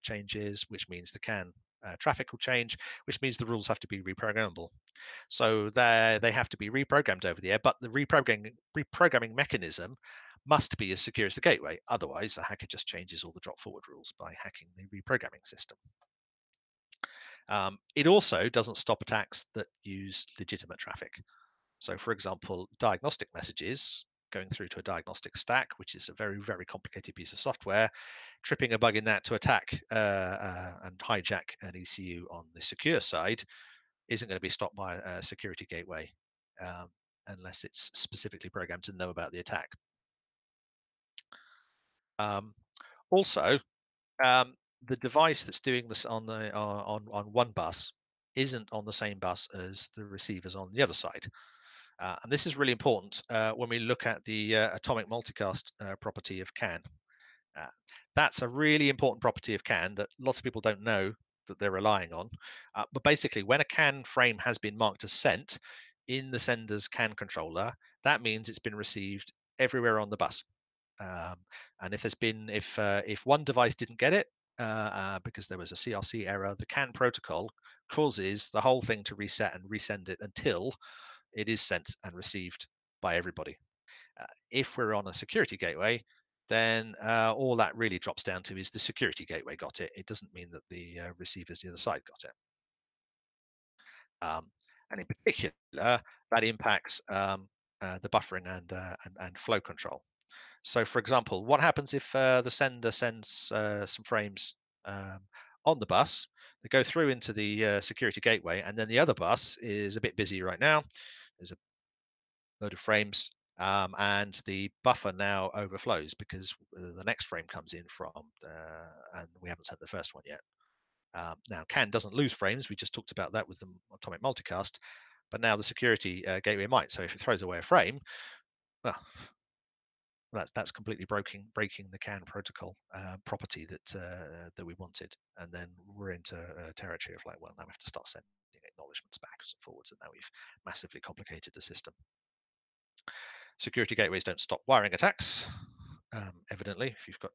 changes, which means the CAN traffic will change, which means the rules have to be reprogrammable. So they have to be reprogrammed over the air, but the reprogramming mechanism must be as secure as the gateway. Otherwise, a hacker just changes all the drop forward rules by hacking the reprogramming system. It also doesn't stop attacks that use legitimate traffic. So, for example, diagnostic messages going through to a diagnostic stack, which is a very, very complicated piece of software, tripping a bug in that to attack and hijack an ECU on the secure side isn't going to be stopped by a security gateway unless it's specifically programmed to know about the attack. Um, Also, um, the device that's doing this on one bus isn't on the same bus as the receivers on the other side. And this is really important when we look at the atomic multicast property of CAN. Uh, that's a really important property of CAN that lots of people don't know that they're relying on. But basically, when a CAN frame has been marked as sent, in the sender's CAN controller, that means it's been received everywhere on the bus. And if one device didn't get it because there was a CRC error, the CAN protocol causes the whole thing to reset and resend it until it is sent and received by everybody. If we're on a security gateway, then all that really drops down to is the security gateway got it. It doesn't mean that the receivers the other side got it. And in particular, that impacts the buffering and flow control. So, for example, what happens if the sender sends some frames on the bus? They go through into the security gateway, and then the other bus is a bit busy right now. There's a load of frames, and the buffer now overflows because the next frame comes in from, and we haven't sent the first one yet. Now, CAN doesn't lose frames. We just talked about that with the atomic multicast, but now the security gateway might. So if it throws away a frame, well, that's completely breaking the CAN protocol property that we wanted, and then we're into territory of like, well, now we have to start sending acknowledgements backwards and forwards, and now we've massively complicated the system. Security gateways don't stop wiring attacks. Evidently, if you've got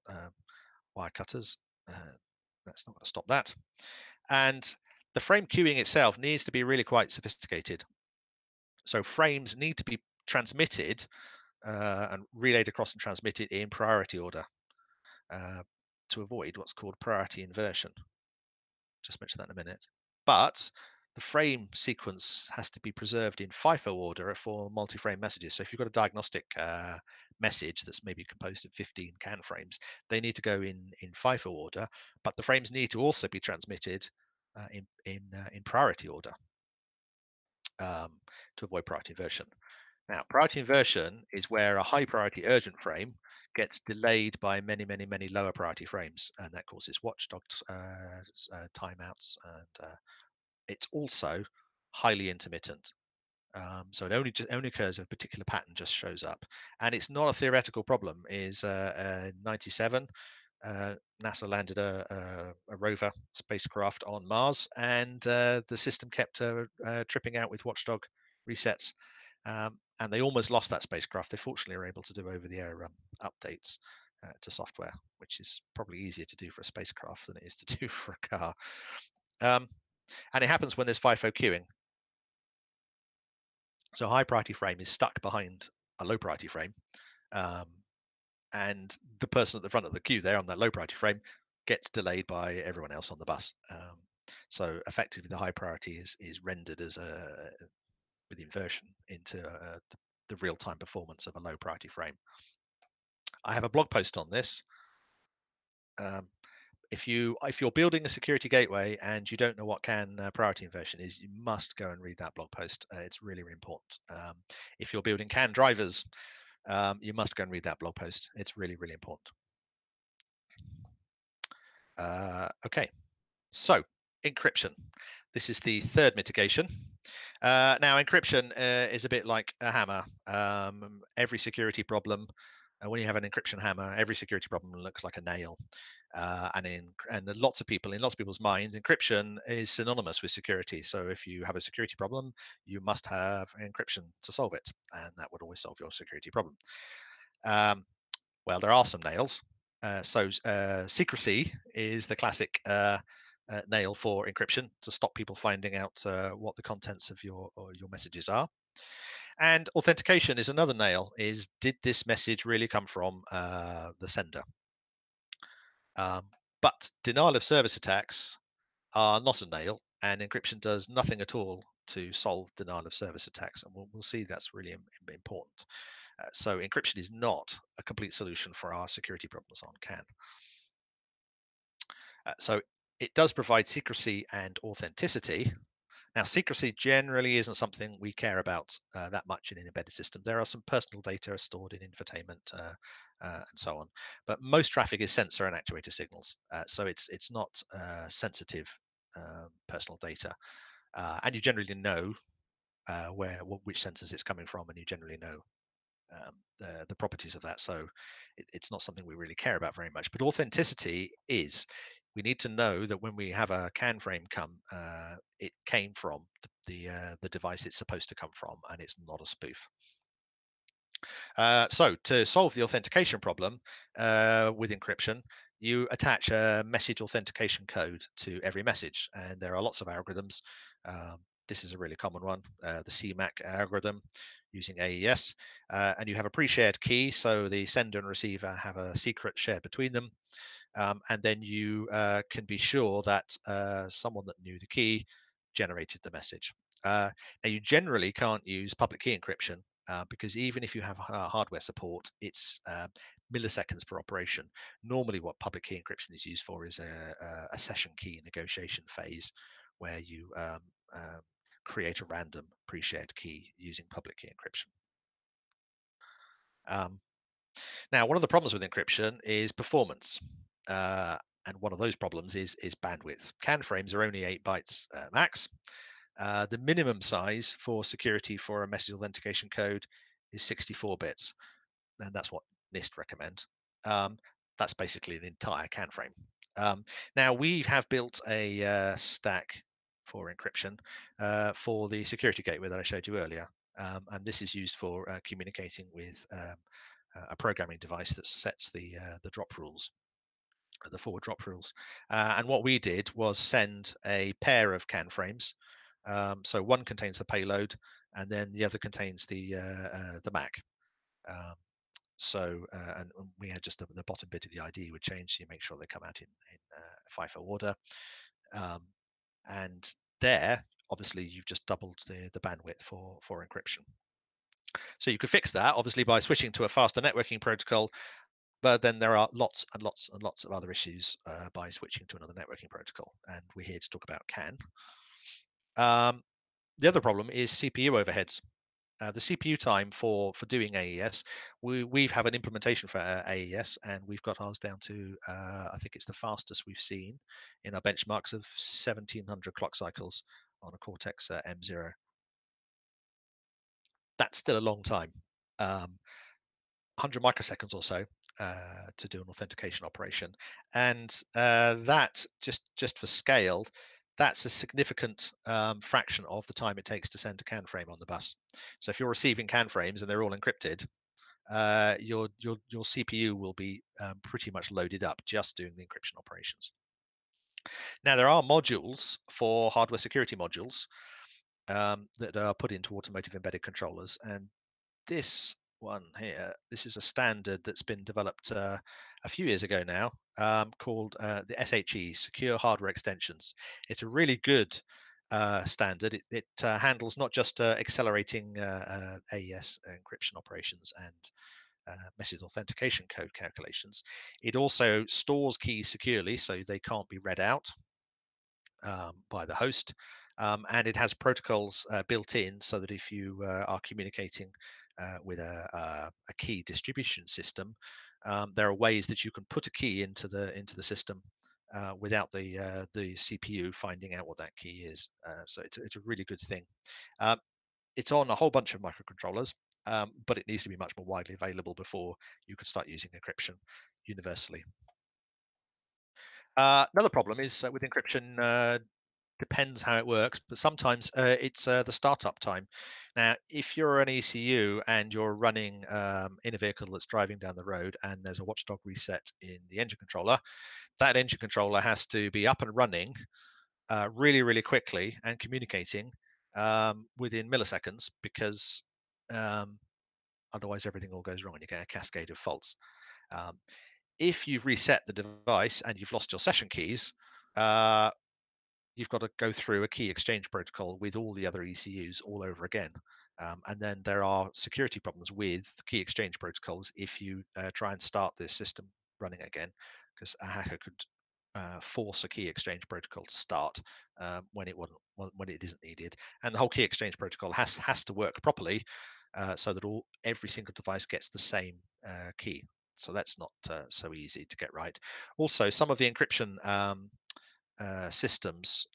wire cutters, that's not going to stop that. And the frame queuing itself needs to be really quite sophisticated. So frames need to be transmitted and relayed across and transmitted in priority order to avoid what's called priority inversion. Just mention that in a minute. But the frame sequence has to be preserved in FIFO order for multi-frame messages. So if you've got a diagnostic message that's maybe composed of 15 CAN frames, they need to go in FIFO order, but the frames need to also be transmitted in priority order to avoid priority inversion. Now, priority inversion is where a high priority urgent frame gets delayed by many, many, many lower priority frames, and that causes watchdog timeouts, and it's also highly intermittent. So it only occurs if a particular pattern just shows up, and it's not a theoretical problem. Is 97 NASA landed a rover spacecraft on Mars, and the system kept tripping out with watchdog resets. And they almost lost that spacecraft. They fortunately were able to do over-the-air updates to software, which is probably easier to do for a spacecraft than it is to do for a car. And it happens when there's FIFO queuing. So a high priority frame is stuck behind a low priority frame, and the person at the front of the queue there on that low priority frame gets delayed by everyone else on the bus. So effectively, the high priority is rendered as with inversion into the real-time performance of a low priority frame. I have a blog post on this. If you're building a security gateway and you don't know what CAN priority inversion is, you must go and read that blog post. It's really, really important. If you're building CAN drivers, you must go and read that blog post. It's really, really important. Okay, so encryption. This is the third mitigation. Now, encryption is a bit like a hammer. Every security problem, when you have an encryption hammer, every security problem looks like a nail. And in lots of people's minds, encryption is synonymous with security. So if you have a security problem, you must have encryption to solve it, and that would always solve your security problem. Well, there are some nails. Secrecy is the classic nail for encryption to stop people finding out what the contents of your messages are. And authentication is another nail. Is did this message really come from the sender? But denial of service attacks are not a nail, and encryption does nothing at all to solve denial of service attacks. And we'll see that's really important. So encryption is not a complete solution for our security problems on CAN. So it does provide secrecy and authenticity. Now, secrecy generally isn't something we care about that much in an embedded system. There are some personal data stored in infotainment and so on, but most traffic is sensor and actuator signals. So it's not sensitive personal data, and you generally know which sensors it's coming from, and you generally know the properties of that. So it's not something we really care about very much. But authenticity is. we need to know that when we have a CAN frame come, it came from the device it's supposed to come from, and it's not a spoof. So to solve the authentication problem with encryption, you attach a message authentication code to every message, and there are lots of algorithms. This is a really common one, the CMAC algorithm using AES, and you have a pre-shared key, so the sender and receiver have a secret shared between them, and then you can be sure that someone that knew the key generated the message. Now, you generally can't use public key encryption because even if you have hardware support, it's milliseconds per operation. Normally, what public key encryption is used for is a session key negotiation phase where you create a random pre-shared key using public key encryption. Um, Now, one of the problems with encryption is performance. And one of those problems is bandwidth. CAN frames are only 8 bytes max. The minimum size for security for a message authentication code is 64 bits, and that's what NIST recommend. Um, that's basically an entire CAN frame. Now, we have built a stack for encryption for the security gateway that I showed you earlier. And this is used for communicating with a programming device that sets the drop rules, the forward drop rules. And what we did was send a pair of CAN frames. So one contains the payload, and then the other contains the MAC. Um, and we had just the bottom bit of the ID would change, so you make sure they come out in FIFO order. And there, obviously, you've just doubled the bandwidth for encryption. So you could fix that, obviously, by switching to a faster networking protocol, but then there are lots and lots and lots of other issues by switching to another networking protocol, and we're here to talk about CAN. The other problem is CPU overheads. The CPU time for doing AES, we have an implementation for AES, and we've got ours down to I think it's the fastest we've seen in our benchmarks of 1700 clock cycles on a Cortex M0. That's still a long time. 100 microseconds or so to do an authentication operation, and that just for scale, that's a significant fraction of the time it takes to send a CAN frame on the bus. So if you're receiving CAN frames and they're all encrypted, your CPU will be pretty much loaded up just doing the encryption operations. Now there are modules for hardware security modules that are put into automotive embedded controllers, and this one here, this is a standard that's been developed a few years ago now, called the SHE, Secure Hardware Extensions. It's a really good standard. It handles not just accelerating AES encryption operations and message authentication code calculations. It also stores keys securely so they can't be read out by the host. And it has protocols built in so that if you are communicating with a key distribution system, there are ways that you can put a key into the system without the CPU finding out what that key is. So it's a really good thing. It's on a whole bunch of microcontrollers, but it needs to be much more widely available before you can start using encryption universally. Another problem is with encryption, depends how it works, but sometimes it's the startup time. Now, if you're an ECU and you're running in a vehicle that's driving down the road and there's a watchdog reset in the engine controller, that engine controller has to be up and running really, really quickly and communicating within milliseconds, because otherwise everything all goes wrong and you get a cascade of faults. Um, if you've reset the device and you've lost your session keys, you've got to go through a key exchange protocol with all the other ECUs all over again. And then there are security problems with key exchange protocols if you try and start this system running again, because a hacker could force a key exchange protocol to start when it isn't needed. And the whole key exchange protocol has to work properly so that every single device gets the same key. So that's not so easy to get right. Also, some of the encryption systems,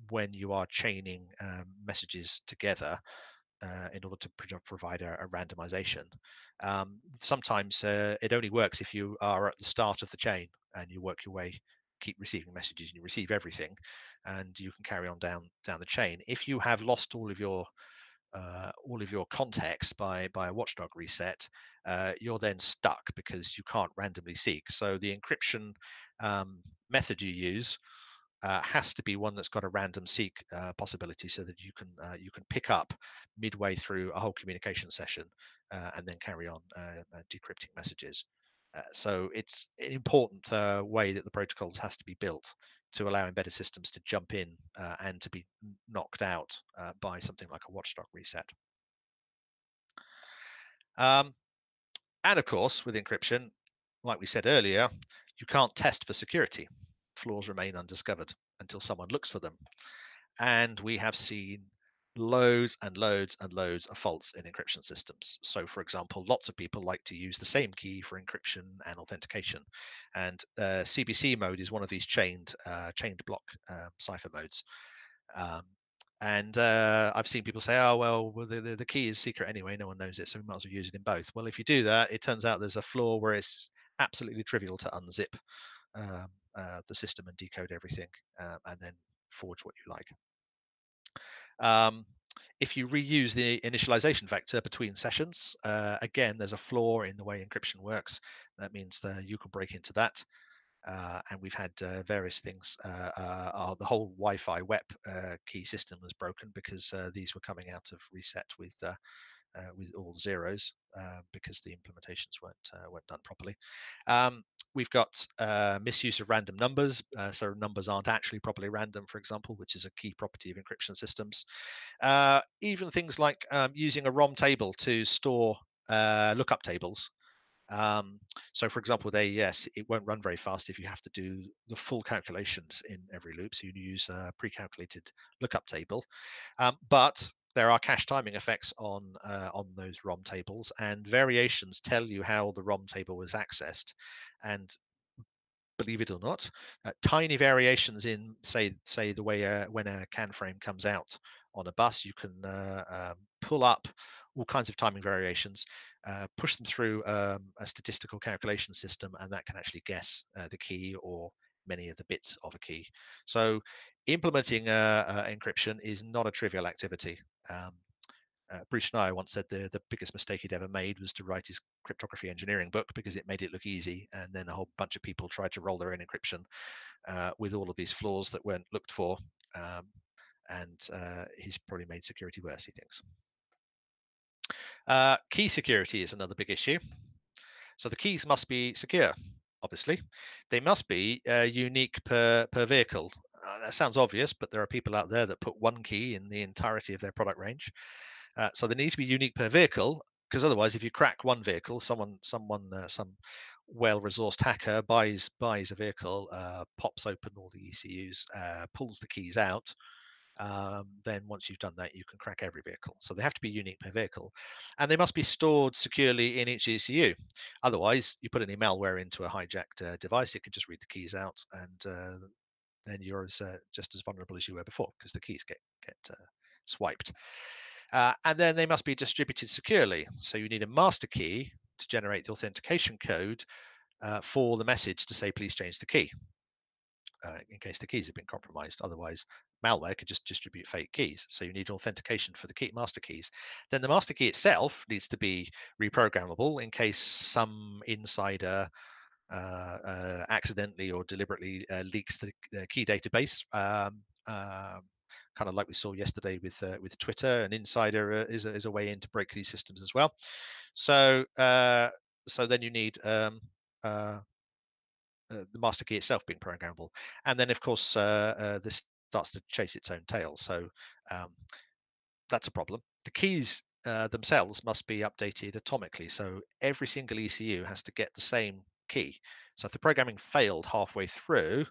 when you are chaining messages together in order to provide a randomization, sometimes it only works if you are at the start of the chain and you work your way keep receiving messages and you receive everything, and you can carry on down the chain. If you have lost all of your context by a watchdog reset, you're then stuck because you can't randomly seek. So the encryption method you use has to be one that's got a random seek possibility, so that you can pick up midway through a whole communication session and then carry on decrypting messages. So it's an important way that the protocols has to be built to allow embedded systems to jump in and to be knocked out by something like a watchdog reset. Um, and of course, with encryption, like we said earlier, you can't test for security. Flaws remain undiscovered until someone looks for them. And we have seen loads and loads and loads of faults in encryption systems. So, for example, lots of people like to use the same key for encryption and authentication. And CBC mode is one of these chained block cipher modes. Um, and I've seen people say, "Oh well, the key is secret anyway. No one knows it, so we might as well use it in both." Well, if you do that, it turns out there's a flaw where it's absolutely trivial to unzip um, the system and decode everything, and then forge what you like. Um, if you reuse the initialization vector between sessions, again, there's a flaw in the way encryption works. That means that you can break into that. And we've had various things. The whole Wi-Fi WEP key system was broken because these were coming out of reset with all zeros because the implementations weren't done properly. We've got misuse of random numbers, so numbers aren't actually properly random, for example, which is a key property of encryption systems. Even things like using a ROM table to store lookup tables. So for example, yes, it won't run very fast if you have to do the full calculations in every loop. So you use a pre-calculated lookup table, but there are cache timing effects on those ROM tables, and variations tell you how the ROM table was accessed. And believe it or not, tiny variations in say the way when a CAN frame comes out on a bus, you can pull up all kinds of timing variations, push them through a statistical calculation system, and that can actually guess the key or many of the bits of a key. So implementing encryption is not a trivial activity. Bruce Schneier once said the biggest mistake he'd ever made was to write his cryptography engineering book because it made it look easy, and then a whole bunch of people tried to roll their own encryption with all of these flaws that weren't looked for, and he's probably made security worse, he thinks. Key security is another big issue. So the keys must be secure, obviously. They must be unique per vehicle. That sounds obvious, but there are people out there that put one key in the entirety of their product range. So they need to be unique per vehicle, because otherwise, if you crack one vehicle, some well-resourced hacker buys a vehicle, pops open all the ECUs, pulls the keys out. Then once you've done that, you can crack every vehicle. So they have to be unique per vehicle, and they must be stored securely in each ECU. Otherwise, you put any malware into a hijacked device, it could just read the keys out, and then you're just as vulnerable as you were before because the keys get swiped. And then they must be distributed securely. So you need a master key to generate the authentication code for the message to say, please change the key, in case the keys have been compromised. Otherwise, malware could just distribute fake keys. So you need authentication for the key master keys. Then the master key itself needs to be reprogrammable in case some insider accidentally or deliberately leaks the key database. Kind of like we saw yesterday with Twitter, an insider is a way in to break these systems as well. So then you need the master key itself being programmable, and then of course this starts to chase its own tail. So that's a problem. The keys themselves must be updated atomically, so every single ECU has to get the same key. So if the programming failed halfway through,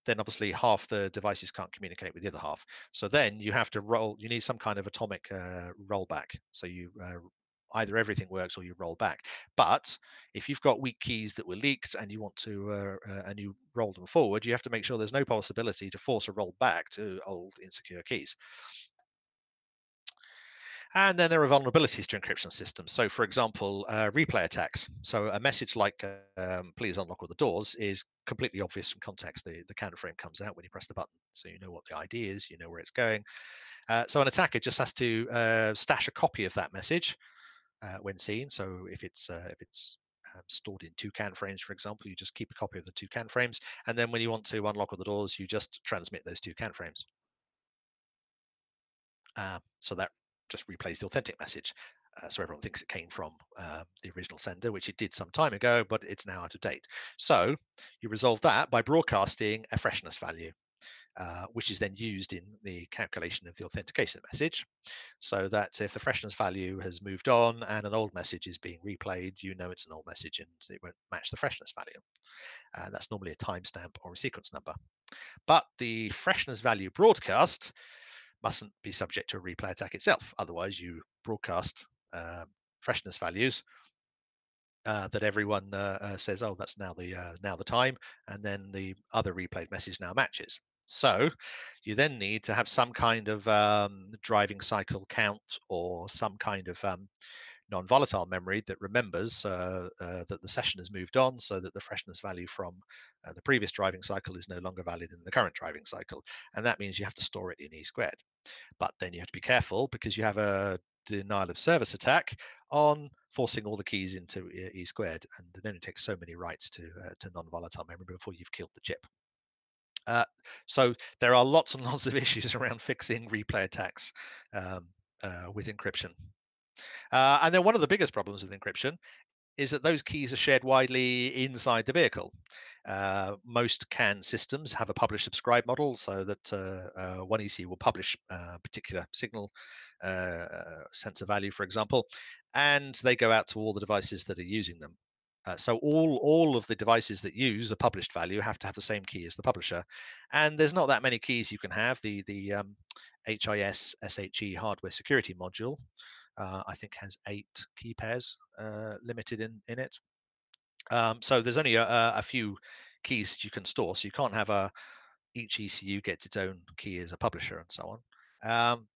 then obviously half the devices can't communicate with the other half. So then you have to roll. You need some kind of atomic rollback. So you either everything works or you roll back. But if you've got weak keys that were leaked and you want to and you roll them forward, you have to make sure there's no possibility to force a roll back to old insecure keys. And then there are vulnerabilities to encryption systems. So, for example, replay attacks. So, a message like "please unlock all the doors" is completely obvious from context. The counter frame comes out when you press the button, so you know what the ID is, you know where it's going. So, an attacker just has to stash a copy of that message when seen. So, if it's stored in two can frames, for example, you just keep a copy of the two can frames, and then when you want to unlock all the doors, you just transmit those two can frames. So that just replays the authentic message. So everyone thinks it came from the original sender, which it did some time ago, but it's now out of date. So you resolve that by broadcasting a freshness value, which is then used in the calculation of the authentication message. So that if the freshness value has moved on and an old message is being replayed, you know it's an old message and it won't match the freshness value. That's normally a timestamp or a sequence number. But the freshness value broadcast mustn't be subject to a replay attack itself. Otherwise, you broadcast freshness values that everyone says, "Oh, that's now the time," and then the other replayed message now matches. So you then need to have some kind of driving cycle count or some kind of non-volatile memory that remembers that the session has moved on, so that the freshness value from the previous driving cycle is no longer valid in the current driving cycle, and that means you have to store it in E squared. But then you have to be careful because you have a denial of service attack on forcing all the keys into E squared, and it only takes so many writes to non-volatile memory before you've killed the chip. So there are lots and lots of issues around fixing replay attacks with encryption. And then one of the biggest problems with encryption is that those keys are shared widely inside the vehicle. Most CAN systems have a publish subscribe model, so that one ECU will publish a particular signal sensor value, for example, and they go out to all the devices that are using them. So all of the devices that use a published value have to have the same key as the publisher, and there's not that many keys you can have. The HIS SHE hardware security module I think has 8 key pairs limited in it. So there's only a few keys that you can store. So you can't have each ECU gets its own key as a publisher and so on.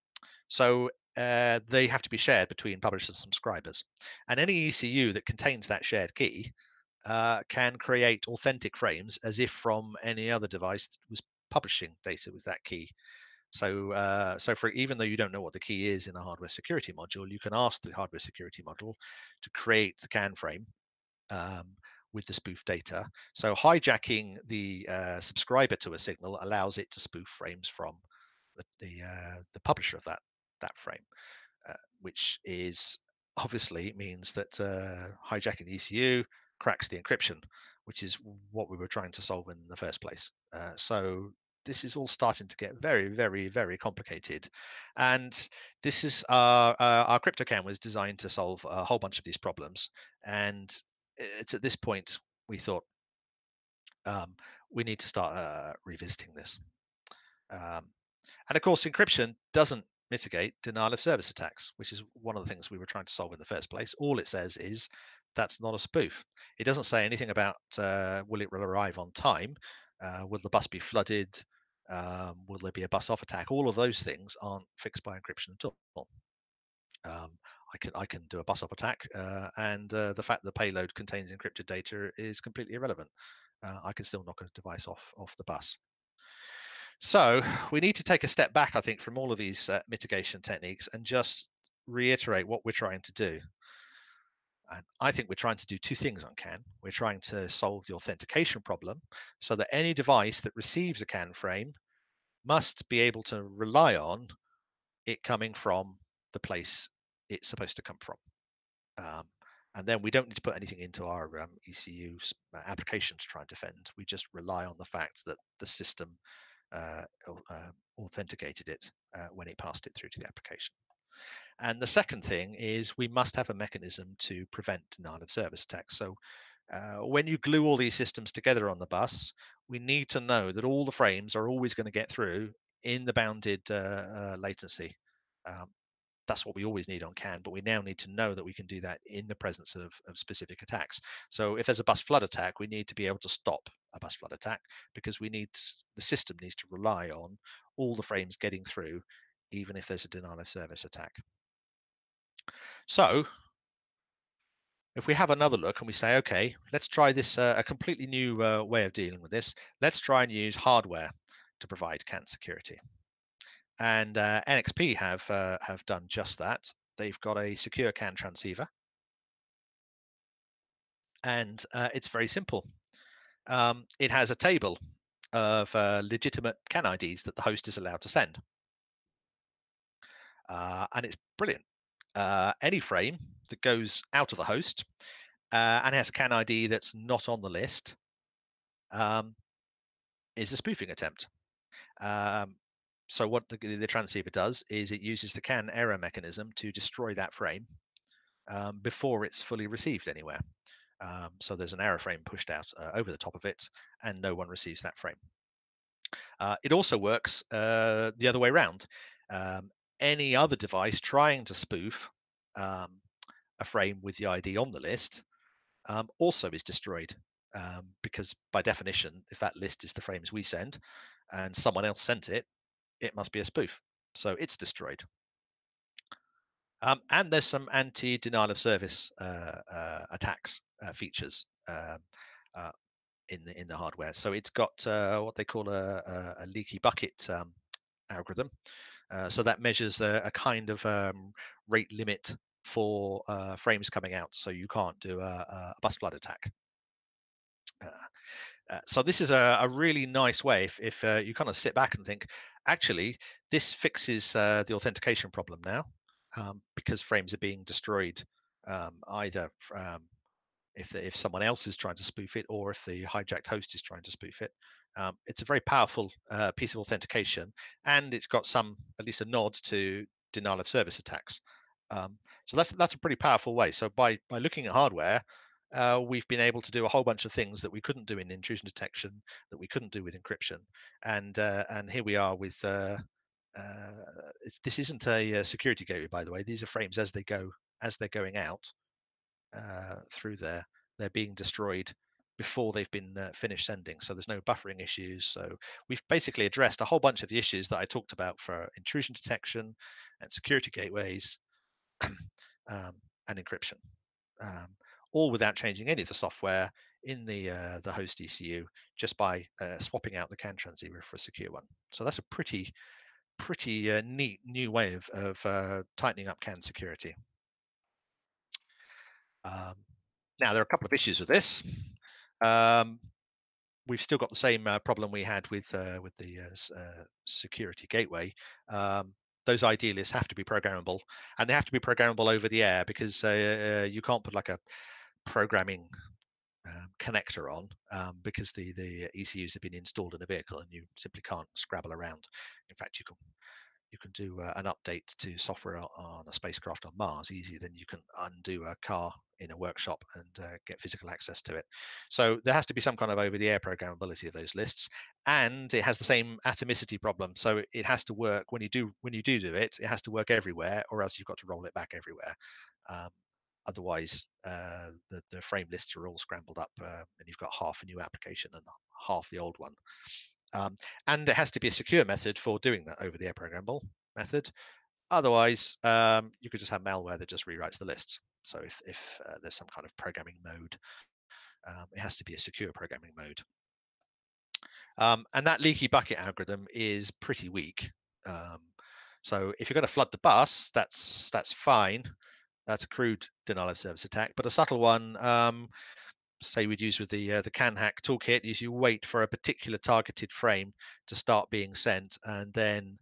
So they have to be shared between publishers and subscribers. And any ECU that contains that shared key can create authentic frames as if from any other device that was publishing data with that key. So for even though you don't know what the key is in a hardware security module, you can ask the hardware security module to create the CAN frame um, with the spoof data. So hijacking the subscriber to a signal allows it to spoof frames from the publisher of that frame, which is obviously means that hijacking the ECU cracks the encryption, which is what we were trying to solve in the first place. So this is all starting to get very, very, very complicated, and this is our CryptoCam was designed to solve a whole bunch of these problems, and it's at this point we thought um, we need to start revisiting this. Um, and of course, encryption doesn't mitigate denial of service attacks, which is one of the things we were trying to solve in the first place. All it says is that's not a spoof. It doesn't say anything about will it arrive on time, will the bus be flooded, will there be a bus off attack. All of those things aren't fixed by encryption at all. Um, I can do a bus off attack, and the fact that the payload contains encrypted data is completely irrelevant. I can still knock a device off the bus. So we need to take a step back, I think, from all of these mitigation techniques and just reiterate what we're trying to do. And I think we're trying to do two things on CAN. We're trying to solve the authentication problem so that any device that receives a CAN frame must be able to rely on it coming from the place it's supposed to come from. Um, and then we don't need to put anything into our ECU application to try and defend. We just rely on the fact that the system authenticated it when it passed it through to the application. And the second thing is we must have a mechanism to prevent denial of service attacks. So when you glue all these systems together on the bus, we need to know that all the frames are always going to get through in the bounded latency. Um, that's what we always need on CAN, but we now need to know that we can do that in the presence of specific attacks. So if there's a bus flood attack, we need to be able to stop a bus flood attack because the system needs to rely on all the frames getting through, even if there's a denial of service attack. So if we have another look and we say, okay, let's try this a completely new way of dealing with this. Let's try and use hardware to provide CAN security. And NXP have done just that. They've got a secure CAN transceiver, and it's very simple. It has a table of legitimate CAN IDs that the host is allowed to send, and it's brilliant. Any frame that goes out of the host and has a CAN ID that's not on the list um, is a spoofing attempt. Um, so what the transceiver does is it uses the CAN error mechanism to destroy that frame before it's fully received anywhere. So there's an error frame pushed out over the top of it, and no one receives that frame. It also works the other way around. Um, any other device trying to spoof um, a frame with the ID on the list also is destroyed, because by definition, if that list is the frames we send and someone else sent it, it must be a spoof. So it's destroyed. And there's some anti-denial of service attacks features uh, in the hardware. So it's got what they call a leaky bucket algorithm. So that measures a kind of rate limit for frames coming out. So you can't do a bus flood attack. So this is a really nice way if you kind of sit back and think, actually, this fixes the authentication problem now, because frames are being destroyed either if someone else is trying to spoof it or if the hijacked host is trying to spoof it. It's a very powerful piece of authentication, and it's got at least a nod to denial of service attacks. So that's a pretty powerful way. So by looking at hardware, we've been able to do a whole bunch of things that we couldn't do in intrusion detection, that we couldn't do with encryption, and here we are with. This isn't a security gateway, by the way. These are frames as they're going out through there. They're being destroyed before they've been finished sending. So there's no buffering issues. So we've basically addressed a whole bunch of the issues that I talked about for intrusion detection and security gateways and encryption, um, all without changing any of the software in the host ECU, just by swapping out the CAN transceiver for a secure one. So that's a pretty neat new way of tightening up CAN security. Now there are a couple of issues with this. We've still got the same problem we had with the security gateway. Those ID lists have to be programmable, and they have to be programmable over the air, because you can't put like a programming connector on, because the ECUs have been installed in a vehicle, and you simply can't scrabble around. In fact, you can do an update to software on a spacecraft on Mars easier than you can undo a car in a workshop and get physical access to it. So there has to be some kind of over-the-air programmability of those lists, and it has the same atomicity problem. So it has to work when you do it. It has to work everywhere, or else you've got to roll it back everywhere. Um, Otherwise, the frame lists are all scrambled up, and you've got half a new application and half the old one. And there has to be a secure method for doing that over the air programmable method. Otherwise, you could just have malware that just rewrites the lists. So if there's some kind of programming mode, it has to be a secure programming mode. And that leaky bucket algorithm is pretty weak. So if you're going to flood the bus, that's fine. That's a crude denial of service attack, but a subtle one, say we'd use with the CAN hack toolkit, is you wait for a particular targeted frame to start being sent, and then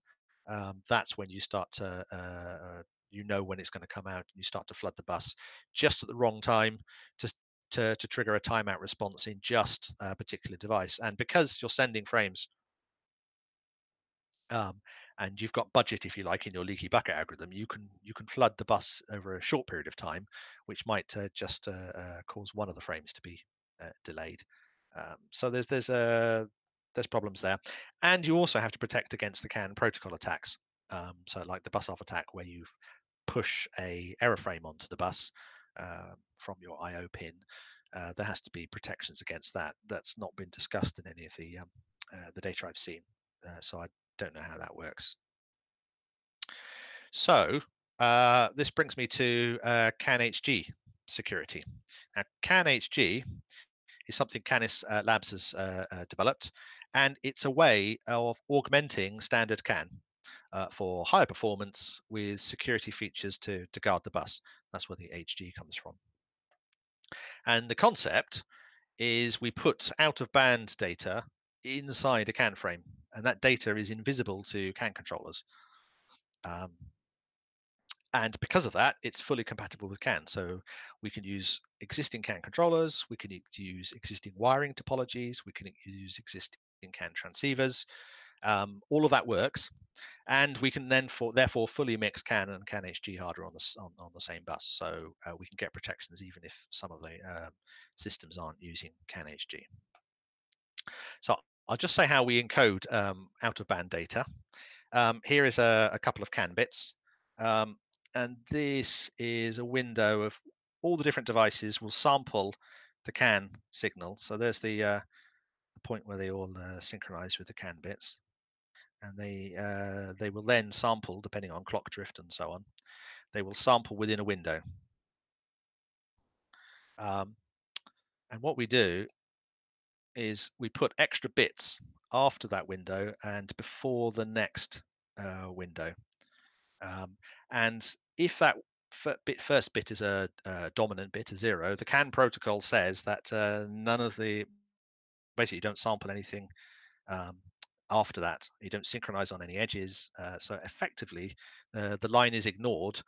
that's when you start to when it's going to come out, and you start to flood the bus just at the wrong time to trigger a timeout response in just a particular device. And because you're sending frames, and you've got budget, if you like, in your leaky bucket algorithm, you can flood the bus over a short period of time, which might just cause one of the frames to be delayed. So there's problems there, and you also have to protect against the CAN protocol attacks. So like the bus off attack, where you push a error frame onto the bus from your I/O pin. There has to be protections against that. That's not been discussed in any of the data I've seen. So I don't know how that works. So This brings me to CanHG security. Now, CanHG is something Canis Labs has developed, and it's a way of augmenting standard CAN for higher performance with security features to guard the bus. That's where the HG comes from. And the concept is we put out of band data inside a CAN frame, and that data is invisible to CAN controllers. Um, and because of that, it's fully compatible with CAN. So we can use existing CAN controllers, we can use existing wiring topologies, we can use existing CAN transceivers. All of that works, and we can then therefore fully mix CAN and CAN HG hardware on the same bus. So we can get protections even if some of the systems aren't using CAN HG. So I'll just say how we encode out of band data. Here is a couple of CAN bits. And this is a window of all the different devices will sample the CAN signal. So there's the point where they all synchronize with the CAN bits. And they will then sample, depending on clock drift and so on, they will sample within a window. And what we do is we put extra bits after that window and before the next window. And if that first bit is a dominant bit, a 0, the CAN protocol says that none of the, basically you don't sample anything um, after that. You don't synchronize on any edges. So effectively, the line is ignored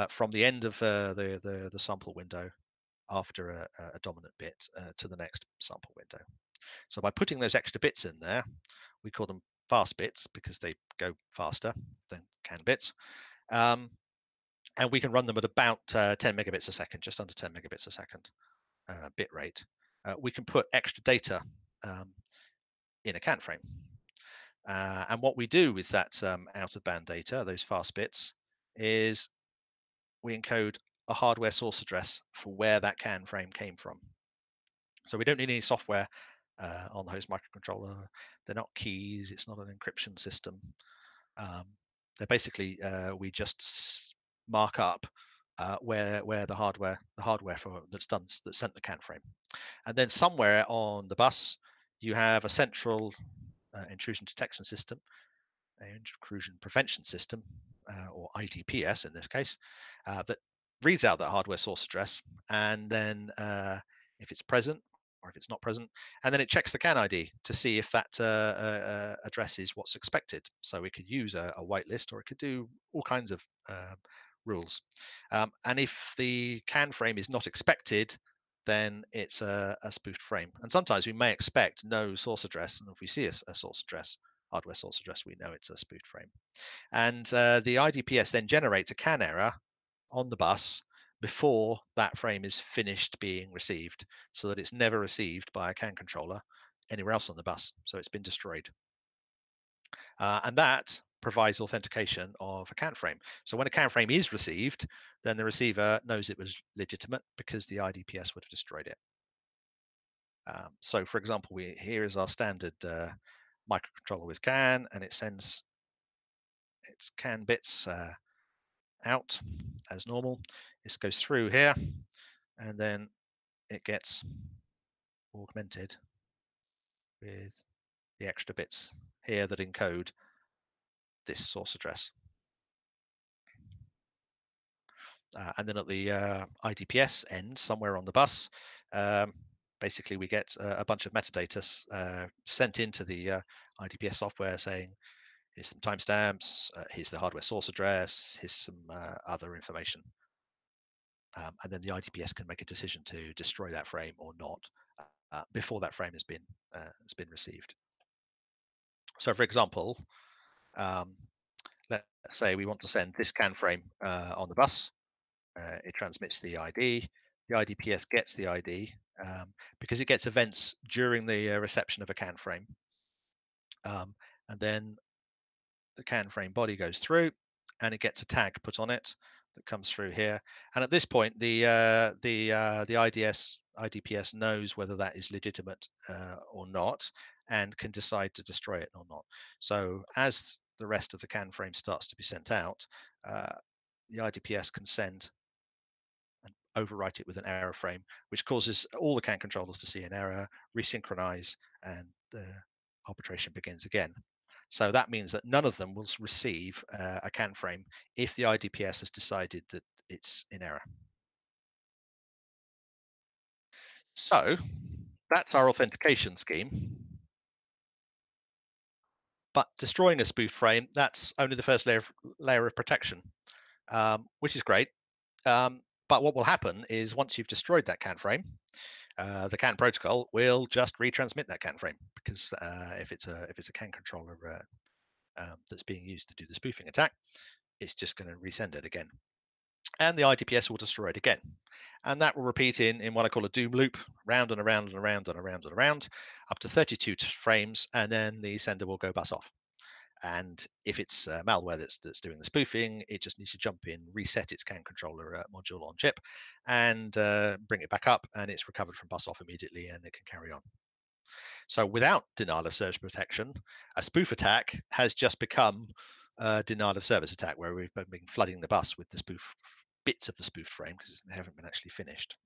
from the end of the sample window after a dominant bit to the next sample window. So by putting those extra bits in there, we call them fast bits because they go faster than CAN bits. And we can run them at about 10 megabits a second, just under 10 megabits a second bit rate. We can put extra data in a CAN frame. And what we do with that out of band data, those fast bits, is we encode a hardware source address for where that CAN frame came from. So we don't need any software on the host microcontroller. They're not keys. It's not an encryption system. They're basically we just mark up where the hardware for that sent the CAN frame, and then somewhere on the bus you have a central intrusion detection system, intrusion prevention system, or IDPS in this case, that reads out that hardware source address, and then if it's present or if it's not present, and then it checks the CAN ID to see if that address is what's expected. So we could use a whitelist, or it could do all kinds of rules. And if the CAN frame is not expected, then it's a spoofed frame. And sometimes we may expect no source address, and if we see a source address, hardware source address, we know it's a spoofed frame. And the IDPS then generates a CAN error on the bus before that frame is finished being received, so that it's never received by a CAN controller anywhere else on the bus. So it's been destroyed. And that provides authentication of a CAN frame. So when a CAN frame is received, then the receiver knows it was legitimate because the IDPS would have destroyed it. So for example, here is our standard microcontroller with CAN, and it sends its CAN bits out as normal. This goes through here, and then it gets augmented with the extra bits here that encode this source address. And then at the IDPS end, somewhere on the bus, basically we get a bunch of metadata sent into the IDPS software saying, here's some timestamps, here's the hardware source address, here's some other information. And then the IDPS can make a decision to destroy that frame or not before that frame has been received. So, for example, let's say we want to send this CAN frame on the bus. It transmits the ID. The IDPS gets the ID because it gets events during the reception of a CAN frame, and then the CAN frame body goes through, and it gets a tag put on it that comes through here. And at this point, the IDPS knows whether that is legitimate or not, and can decide to destroy it or not. So as the rest of the CAN frame starts to be sent out, the IDPS can send and overwrite it with an error frame, which causes all the CAN controllers to see an error, resynchronize, and the arbitration begins again. So that means that none of them will receive a CAN frame if the IDPS has decided that it's in error. So that's our authentication scheme. But destroying a spoof frame, that's only the first layer of protection, which is great. But what will happen is once you've destroyed that CAN frame, the CAN protocol will just retransmit that CAN frame because if it's a CAN controller that's being used to do the spoofing attack, it's just going to resend it again. And the IDPS will destroy it again. And that will repeat in what I call a doom loop, round and around and around and around and around, up to 32 frames, and then the sender will go bus off. And if it's malware that's doing the spoofing, it just needs to jump in, reset its CAN controller module on chip, and bring it back up, and it's recovered from bus off immediately, and it can carry on. So without denial of service protection, a spoof attack has just become a denial of service attack, where we've been flooding the bus with the spoof bits of the spoof frame because they haven't been actually finished.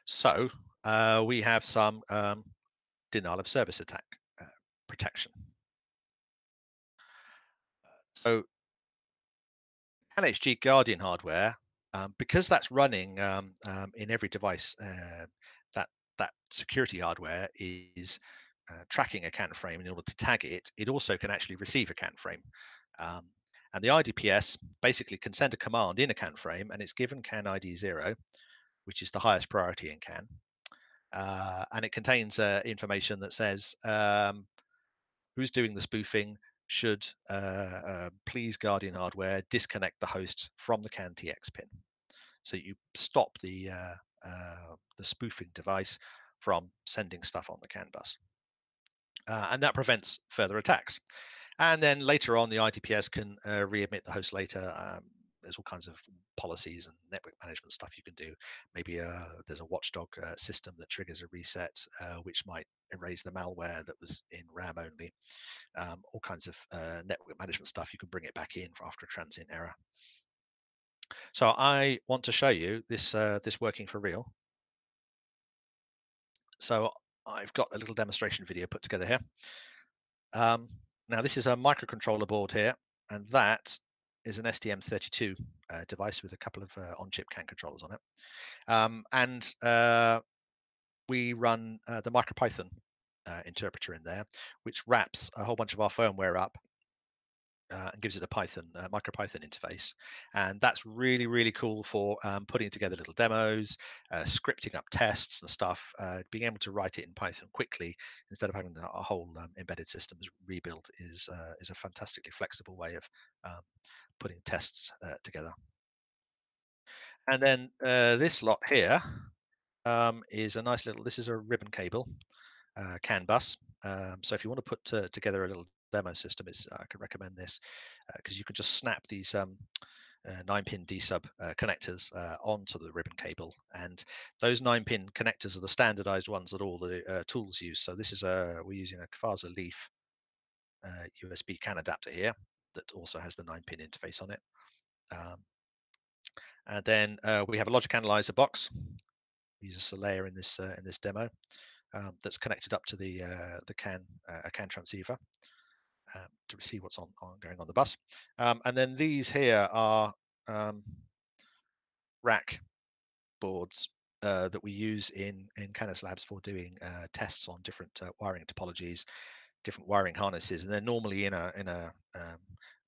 So we have some denial of service attack protection. So NHG Guardian hardware, because that's running in every device, that security hardware is tracking a CAN frame in order to tag it. It also can actually receive a CAN frame. And the IDPS basically can send a command in a CAN frame, and it's given CAN ID 0, which is the highest priority in CAN. And it contains information that says who's doing the spoofing should please Guardian hardware disconnect the host from the CAN TX pin. So you stop the spoofing device from sending stuff on the CAN bus. And that prevents further attacks. And then later on, the IDPS can readmit the host later. There's all kinds of policies and network management stuff you can do. Maybe there's a watchdog system that triggers a reset, which might erase the malware that was in RAM only. All kinds of network management stuff. You can bring it back in after a transient error. So I want to show you this this working for real. So I've got a little demonstration video put together here. Now this is a microcontroller board here, and that is an STM32 device with a couple of on-chip CAN controllers on it. And we run the MicroPython interpreter in there, which wraps a whole bunch of our firmware up and gives it a MicroPython interface. And that's really, really cool for putting together little demos, scripting up tests and stuff, being able to write it in Python quickly instead of having a whole embedded systems rebuild is a fantastically flexible way of putting tests together. And then this lot here is a nice little, this is a ribbon cable CAN bus. So if you want to put together a little demo system, I can recommend this because you can just snap these 9-pin D-sub connectors onto the ribbon cable, and those 9-pin connectors are the standardized ones that all the tools use. So this is we're using a Kvaza Leaf USB CAN adapter here that also has the 9-pin interface on it. And then we have a logic analyzer box. We use a layer in this demo. That's connected up to the CAN transceiver to receive what's going on the bus. And then these here are rack boards that we use in Canis Labs for doing tests on different wiring topologies, different wiring harnesses, and they're normally in a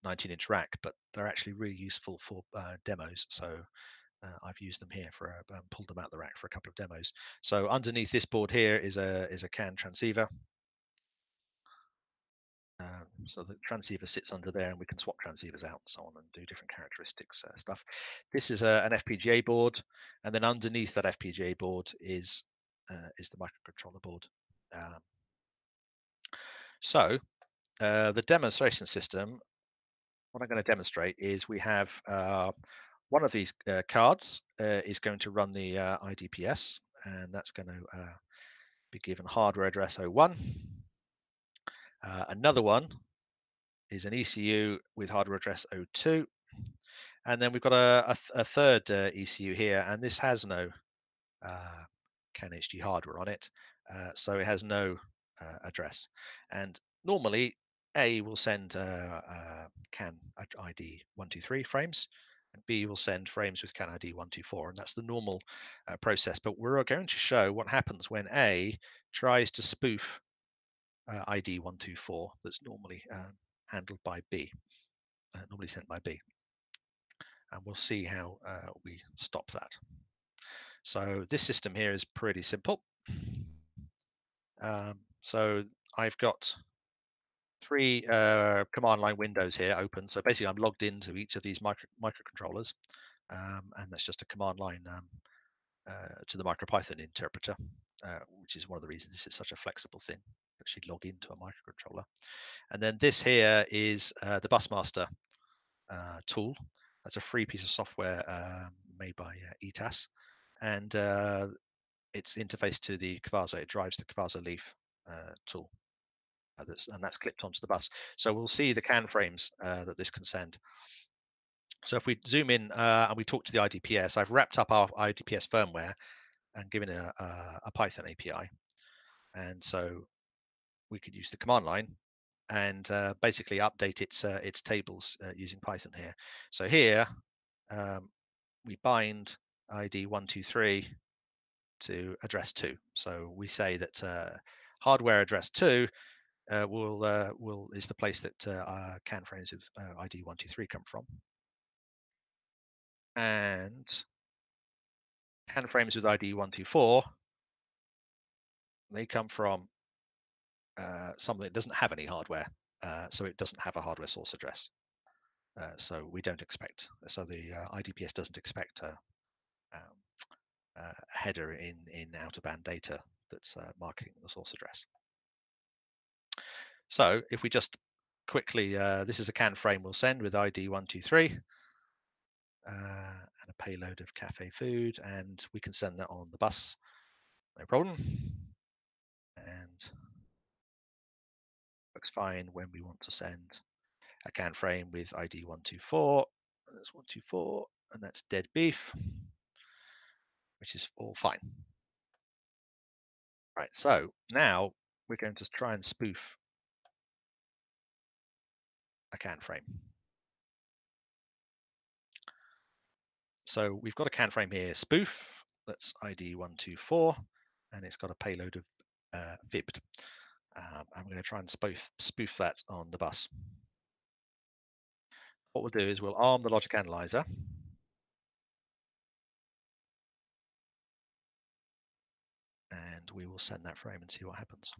19-inch rack, but they're actually really useful for demos. So I've used them here for pulled them out the rack for a couple of demos. So underneath this board here is a CAN transceiver. So the transceiver sits under there, and we can swap transceivers out and so on and do different characteristics stuff. This is an FPGA board, and then underneath that FPGA board is the microcontroller board. So the demonstration system, what I'm going to demonstrate is we have one of these cards is going to run the IDPS, and that's going to be given hardware address 01. Another one is an ECU with hardware address 02, And then we've got a third ECU here, and this has no CAN HG hardware on it, so it has no address. And normally, A will send CAN ID 123 frames, and B will send frames with CAN ID 124, and that's the normal process. But we're going to show what happens when A tries to spoof ID 124 that's normally handled by B, normally sent by B. And we'll see how we stop that. So this system here is pretty simple. So I've got three command line windows here open. So basically I'm logged into each of these microcontrollers, and that's just a command line to the MicroPython interpreter, which is one of the reasons this is such a flexible thing. Actually log into a microcontroller. And then this here is the Busmaster tool. That's a free piece of software made by ETAS, and it's interfaced to the Kvaso. It drives the Kvaso leaf tool, and that's clipped onto the bus. So we'll see the CAN frames that this can send. So if we zoom in and we talk to the IDPS, I've wrapped up our IDPS firmware and given it a Python API, and so we could use the command line and basically update its tables using Python here. So here we bind ID 123 to address 2. So we say that hardware address 2 is the place that CAN frames of ID 123 come from, and CAN frames with ID 124 they come from something that doesn't have any hardware, so it doesn't have a hardware source address. So we don't expect. So the IDPS doesn't expect a header in out of band data that's marking the source address. So if we just quickly, this is a CAN frame we'll send with ID 123 and a payload of cafe food, and we can send that on the bus, no problem. And works fine when we want to send a CAN frame with ID 124. That's 124, and that's dead beef, which is all fine. Right, so now we're going to try and spoof a CAN frame. So we've got a CAN frame here, spoof, that's ID 124, and it's got a payload of fibbed. I'm going to try and spoof that on the bus. What we'll do is we'll arm the logic analyzer. And we will send that frame and see what happens.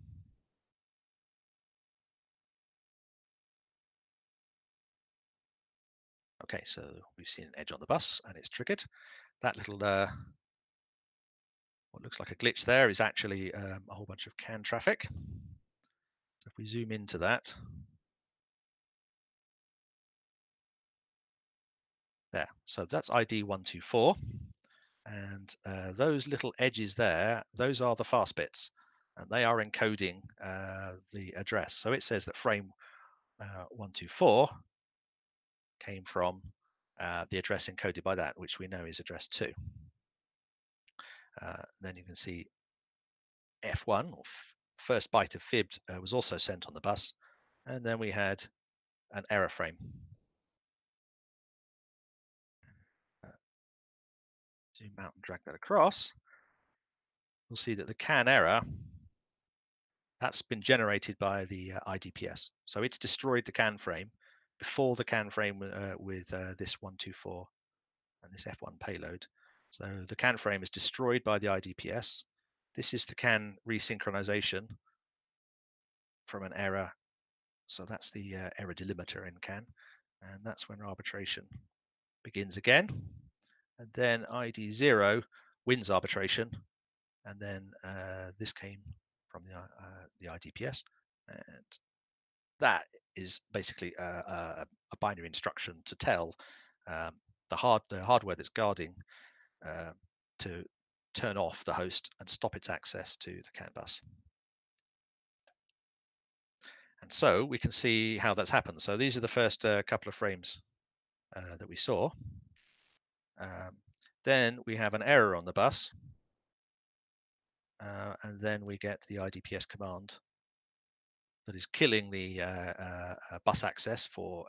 Okay, so we've seen an edge on the bus and it's triggered. That little, what looks like a glitch there is actually a whole bunch of CAN traffic. So if we zoom into that, there, so that's ID 124. And those little edges there, those are the fast bits, and they are encoding the address. So it says that frame 124 came from the address encoded by that, which we know is address 2. Then you can see F1, or first byte of fibbed, was also sent on the bus, and then we had an error frame. Zoom out and drag that across. We'll see that the CAN error, that's been generated by the IDPS. So it's destroyed the CAN frame before the CAN frame with this 124 and this F1 payload. So the CAN frame is destroyed by the IDPS. This is the CAN resynchronization from an error. So that's the error delimiter in CAN. And that's when arbitration begins again. And then ID 0 wins arbitration. And then this came from the IDPS. And that is basically a binary instruction to tell the hardware that's guarding to turn off the host and stop its access to the CAN bus. And so we can see how that's happened. So these are the first couple of frames that we saw. Then we have an error on the bus, and then we get the IDPS command that is killing the bus access for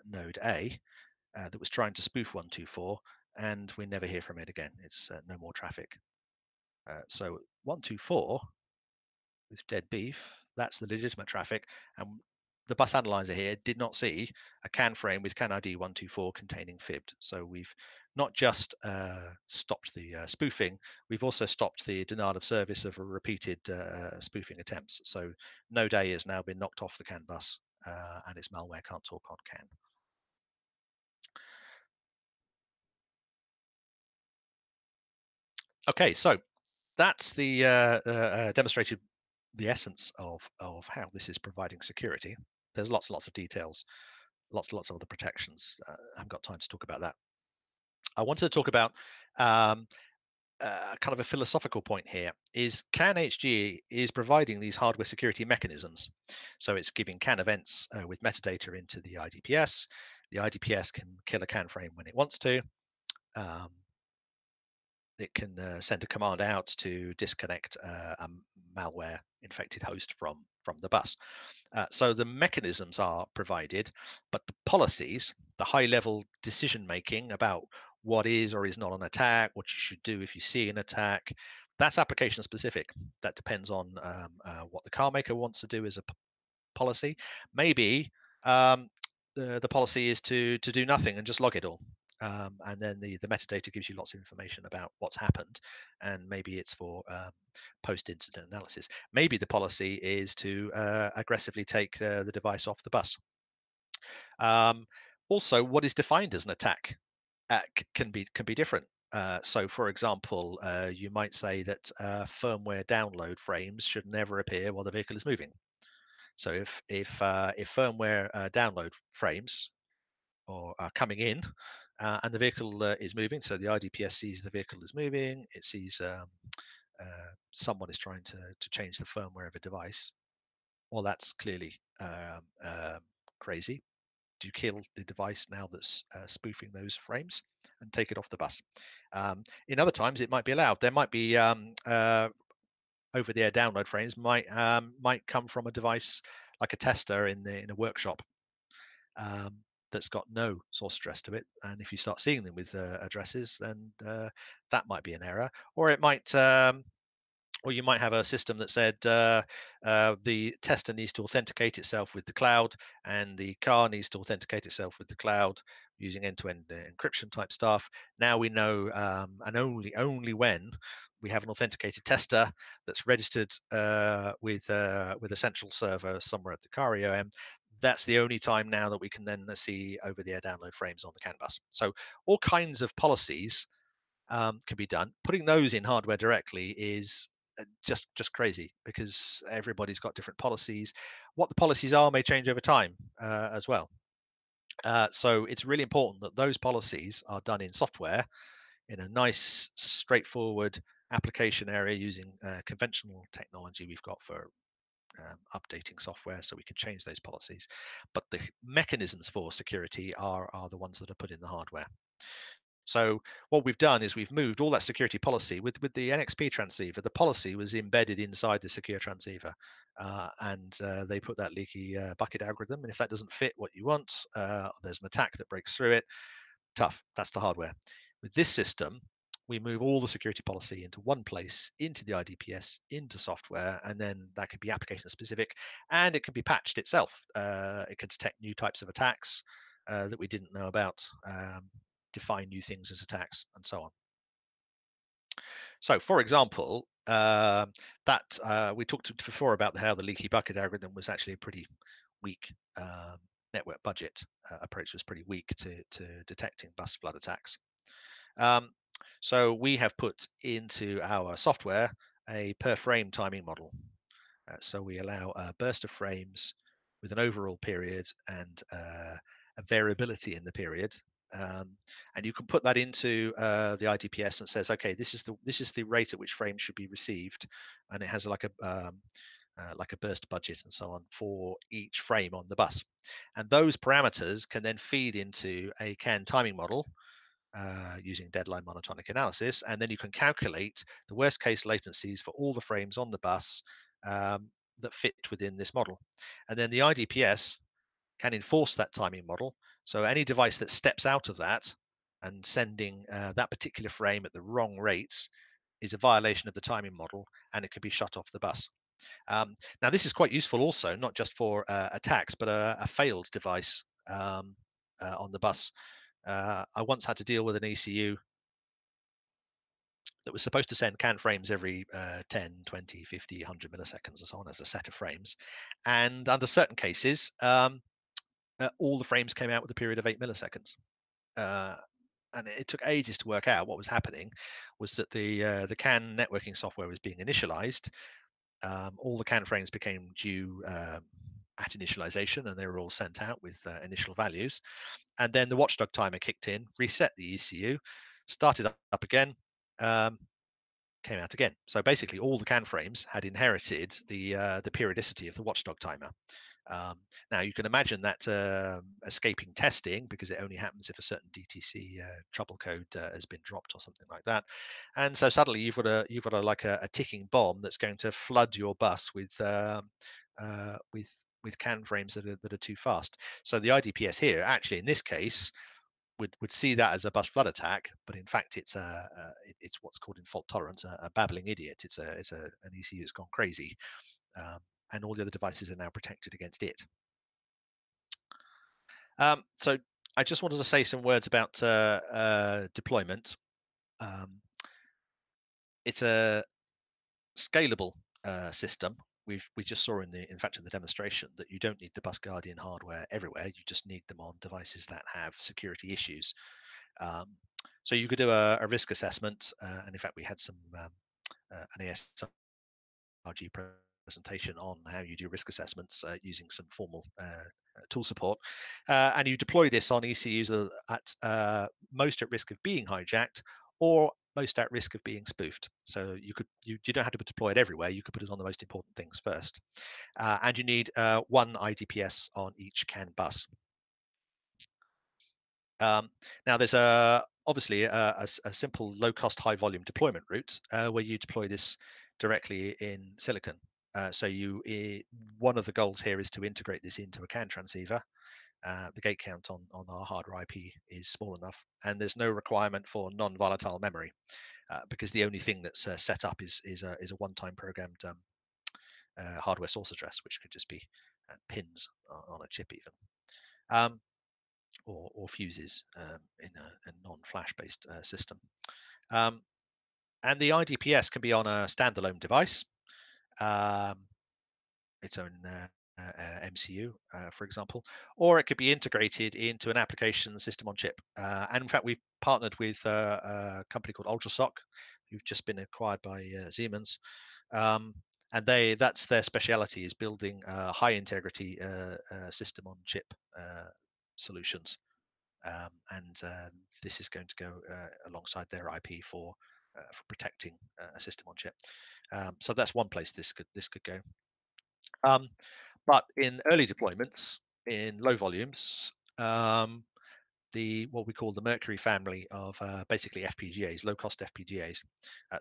node A that was trying to spoof 124, and we never hear from it again. It's no more traffic. So 124 with dead beef, that's the legitimate traffic, and the bus analyzer here did not see a CAN frame with CAN ID 124 containing fibbed. So we've not just stopped the spoofing, we've also stopped the denial of service of repeated spoofing attempts. So node A has now been knocked off the CAN bus, and its malware can't talk on CAN. Okay, so that's the demonstrated the essence of how this is providing security. There's lots and lots of details, lots and lots of other protections. I haven't got time to talk about that. I wanted to talk about kind of a philosophical point here. Is CAN HG is providing these hardware security mechanisms. So it's giving CAN events with metadata into the IDPS. The IDPS can kill a CAN frame when it wants to. It can send a command out to disconnect a malware infected host from the bus. So the mechanisms are provided, but the policies, the high level decision making about what is or is not an attack, what you should do if you see an attack, that's application specific. That depends on what the car maker wants to do as a policy. Maybe the policy is to do nothing and just log it all. And then the metadata gives you lots of information about what's happened, and maybe it's for post-incident analysis. Maybe the policy is to aggressively take the device off the bus. Also, what is defined as an attack can be different. So, for example, you might say that firmware download frames should never appear while the vehicle is moving. So, if firmware download frames are coming in and the vehicle is moving, so the IDPS sees the vehicle is moving, it sees someone is trying to change the firmware of a device. Well, that's clearly crazy. Do you kill the device now that's spoofing those frames and take it off the bus? In other times, it might be allowed. There might be over-the-air download frames might come from a device like a tester in a workshop. That's got no source address to it, and if you start seeing them with addresses, then that might be an error. Or it might or you might have a system that said the tester needs to authenticate itself with the cloud, and the car needs to authenticate itself with the cloud using end-to-end encryption type stuff. Now we know, and only when we have an authenticated tester that's registered with a central server somewhere at the car EOM, that's the only time now that we can then see over-the-air download frames on the CAN bus. So all kinds of policies can be done. Putting those in hardware directly is just crazy, because everybody's got different policies. What the policies are may change over time as well. So it's really important that those policies are done in software in a nice, straightforward application area using conventional technology we've got for updating software, so we can change those policies. But the mechanisms for security are the ones that are put in the hardware. So what we've done is we've moved all that security policy with the NXP transceiver. The policy was embedded inside the secure transceiver, and they put that leaky bucket algorithm. And if that doesn't fit what you want, there's an attack that breaks through it. Tough. That's the hardware. With this system, we move all the security policy into one place, into the IDPS, into software, and then that can be application specific, and it can be patched itself. It can detect new types of attacks that we didn't know about, define new things as attacks, and so on. So, for example, we talked before about how the leaky bucket algorithm was actually a pretty weak network budget approach, was pretty weak to detecting bus flood attacks. So we have put into our software a per frame timing model. So we allow a burst of frames with an overall period and a variability in the period. And you can put that into the IDPS and says, okay, this is the rate at which frames should be received, and it has like like a burst budget and so on for each frame on the bus. And those parameters can then feed into a CAN timing model using deadline monotonic analysis, and then you can calculate the worst case latencies for all the frames on the bus that fit within this model. And then the IDPS can enforce that timing model. So any device that steps out of that and sending that particular frame at the wrong rates is a violation of the timing model, and it can be shut off the bus. Now, this is quite useful also, not just for attacks, but a failed device on the bus. I once had to deal with an ECU that was supposed to send CAN frames every 10, 20, 50, 100 milliseconds and so on as a set of frames. And under certain cases, all the frames came out with a period of 8 milliseconds. And it took ages to work out what was happening was that the CAN networking software was being initialized. All the CAN frames became due at initialization, and they were all sent out with initial values. And then the watchdog timer kicked in, reset the ECU, started up again, came out again. So basically, all the CAN frames had inherited the periodicity of the watchdog timer. Now you can imagine that escaping testing, because it only happens if a certain DTC trouble code has been dropped or something like that. And so suddenly you've got a ticking bomb that's going to flood your bus with CAN frames that are too fast. So the IDPS here, actually in this case, would see that as a bus flood attack, but in fact it's what's called in fault tolerance a babbling idiot. It's an ECU that's gone crazy. And all the other devices are now protected against it. So I just wanted to say some words about deployment. It's a scalable system. We just saw in the demonstration that you don't need the Bus Guardian hardware everywhere. You just need them on devices that have security issues. So you could do a risk assessment, and in fact we had an ASRG presentation on how you do risk assessments using some formal tool support, and you deploy this on ECUs at most at risk of being hijacked or most at risk of being spoofed. So you don't have to deploy it everywhere. You could put it on the most important things first, and you need one IDPS on each CAN bus. Now there's obviously a simple low-cost, high-volume deployment route where you deploy this directly in silicon. So one of the goals here is to integrate this into a CAN transceiver. The gate count on our hardware IP is small enough, and there's no requirement for non-volatile memory because the only thing that's set up is a one-time programmed hardware source address, which could just be pins on a chip even. Or fuses in a non-flash based system. And the IDPS can be on a standalone device, its own MCU, for example, or it could be integrated into an application system on chip. And in fact, we've partnered with a company called Ultrasoc, who've just been acquired by Siemens. And that's their speciality, is building high integrity system on chip solutions. And this is going to go alongside their IP for protecting a system on chip. So that's one place this could go. But in early deployments, in low volumes, what we call the Mercury family of basically FPGAs, low-cost FPGAs.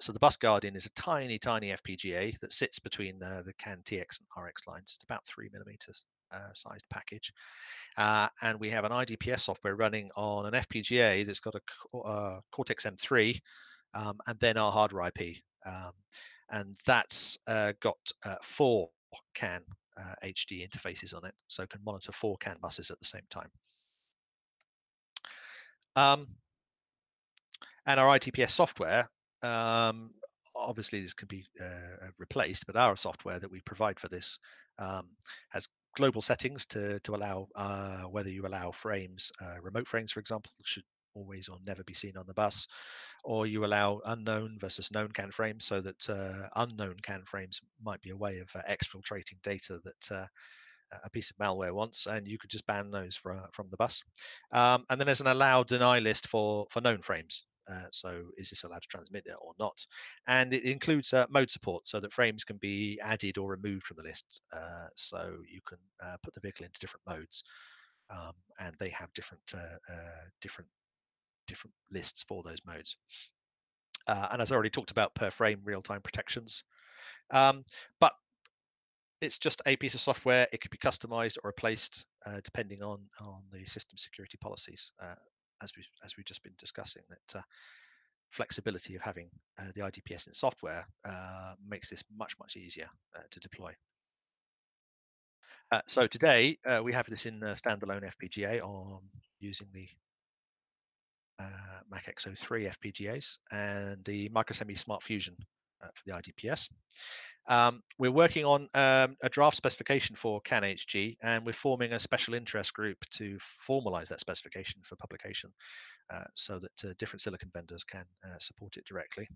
So the Bus Guardian is a tiny, tiny FPGA that sits between the CAN TX and RX lines. It's about 3 millimeters sized package. And we have an IDPS software running on an FPGA that's got a Cortex M3 and then our hardware IP. And that's got 4 CAN HD interfaces on it, so it can monitor 4 CAN buses at the same time. And our IDPS software, obviously this can be replaced, but our software that we provide for this has global settings to allow whether you allow frames, remote frames, for example, should always or never be seen on the bus, or you allow unknown versus known CAN frames, so that unknown CAN frames might be a way of exfiltrating data that a piece of malware wants, and you could just ban those from the bus. And then there's an allow deny list for known frames. So is this allowed to transmit it or not? And it includes mode support, so that frames can be added or removed from the list. So you can put the vehicle into different modes, and they have different lists for those modes. And as I already talked about, per frame real-time protections. But it's just a piece of software. It could be customized or replaced depending on the system security policies, as we've just been discussing. That flexibility of having the IDPS in software makes this much easier to deploy. So today we have this in standalone FPGA on using the Mac X03 FPGAs and the Microsemi Smart Fusion for the IDPS. We're working on a draft specification for CAN-HG, and we're forming a special interest group to formalize that specification for publication so that different silicon vendors can support it directly.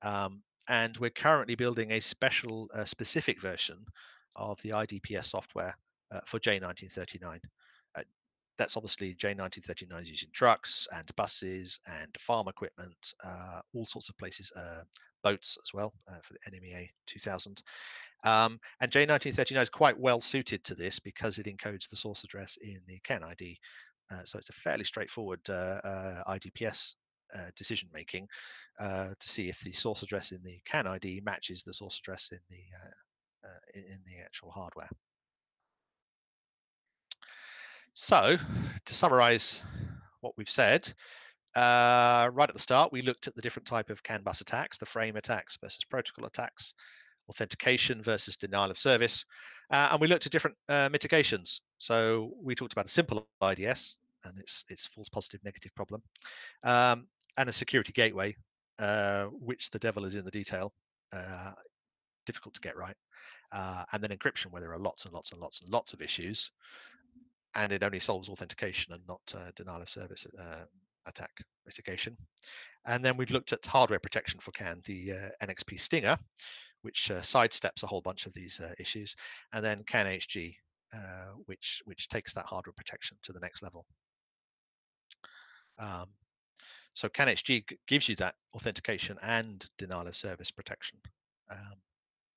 And we're currently building a specific version of the IDPS software for J1939. That's obviously J1939 is using trucks and buses and farm equipment, all sorts of places, boats as well for the NMEA 2000. And J1939 is quite well suited to this because it encodes the source address in the CAN ID. So it's a fairly straightforward IDPS decision making to see if the source address in the CAN ID matches the source address in the actual hardware. So, to summarize what we've said, right at the start, we looked at the different type of CAN bus attacks, the frame attacks versus protocol attacks, authentication versus denial of service, and we looked at different mitigations. So we talked about a simple IDS and its false positive negative problem, and a security gateway, which the devil is in the detail, difficult to get right, and then encryption, where there are lots and lots of issues, and it only solves authentication and not denial of service attack mitigation. And then we've looked at hardware protection for CAN, the NXP Stinger, which sidesteps a whole bunch of these issues, and then CAN-HG, which takes that hardware protection to the next level. So CAN-HG gives you that authentication and denial of service protection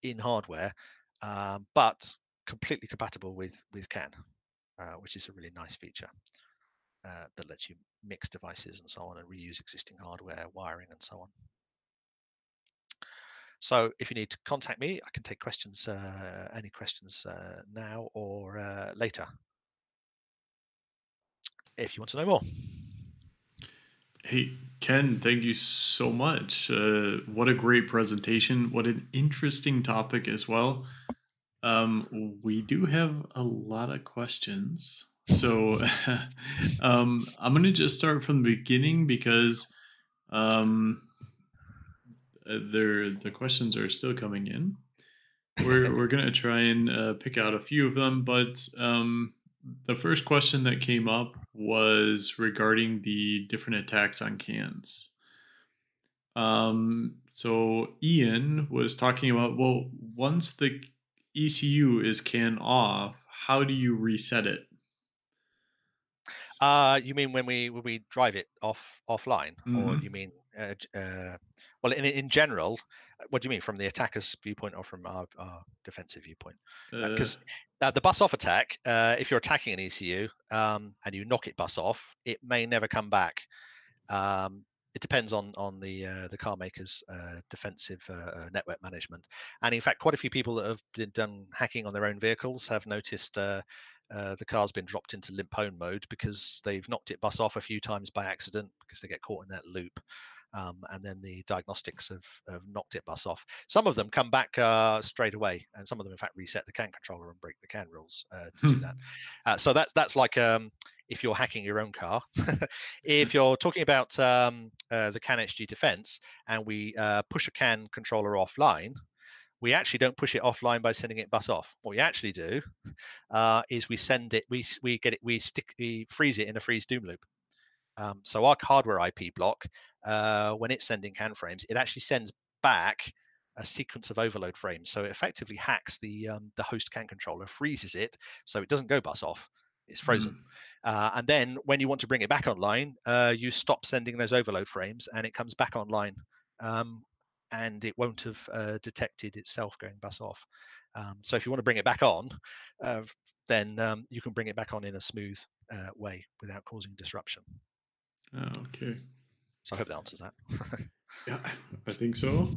in hardware, but completely compatible with CAN, which is a really nice feature that lets you mix devices and so on and reuse existing hardware, wiring, and so on. So if you need to contact me, I can take questions, any questions now or later, if you want to know more. Hey, Ken, thank you so much. What a great presentation. What an interesting topic as well. We do have a lot of questions. So I'm going to just start from the beginning because the questions are still coming in. We're going to try and pick out a few of them, but the first question that came up was regarding the different attacks on cans. So Ian was talking about, well, once the ECU is CAN off, how do you reset it? You mean when we drive it offline, or you mean well, in general? What do you mean, from the attacker's viewpoint or from our defensive viewpoint? Because the bus off attack, if you're attacking an ECU and you knock it bus off, it may never come back. It depends on the car maker's defensive network management, and in fact, quite a few people that have been done hacking on their own vehicles have noticed the car's been dropped into limp home mode because they've knocked it bus off a few times by accident because they get caught in that loop. And then the diagnostics have knocked it bus off. Some of them come back straight away, and some of them, in fact, reset the CAN controller and break the CAN rules to do that. So that's like if you're hacking your own car. If you're talking about the CAN-HG defense, and we push a CAN controller offline, we actually don't push it offline by sending it bus off. What we actually do is we send it, we freeze it in a freeze doom loop. So our hardware IP block, when it's sending CAN frames, it actually sends back a sequence of overload frames. So it effectively hacks the host CAN controller, freezes it, so it doesn't go bus off. It's frozen. Mm. And then when you want to bring it back online, you stop sending those overload frames, and it comes back online. Um, and it won't have detected itself going bus off. So if you want to bring it back on, uh, then you can bring it back on in a smooth way without causing disruption. Okay. So I hope that answers that. Yeah, I think so.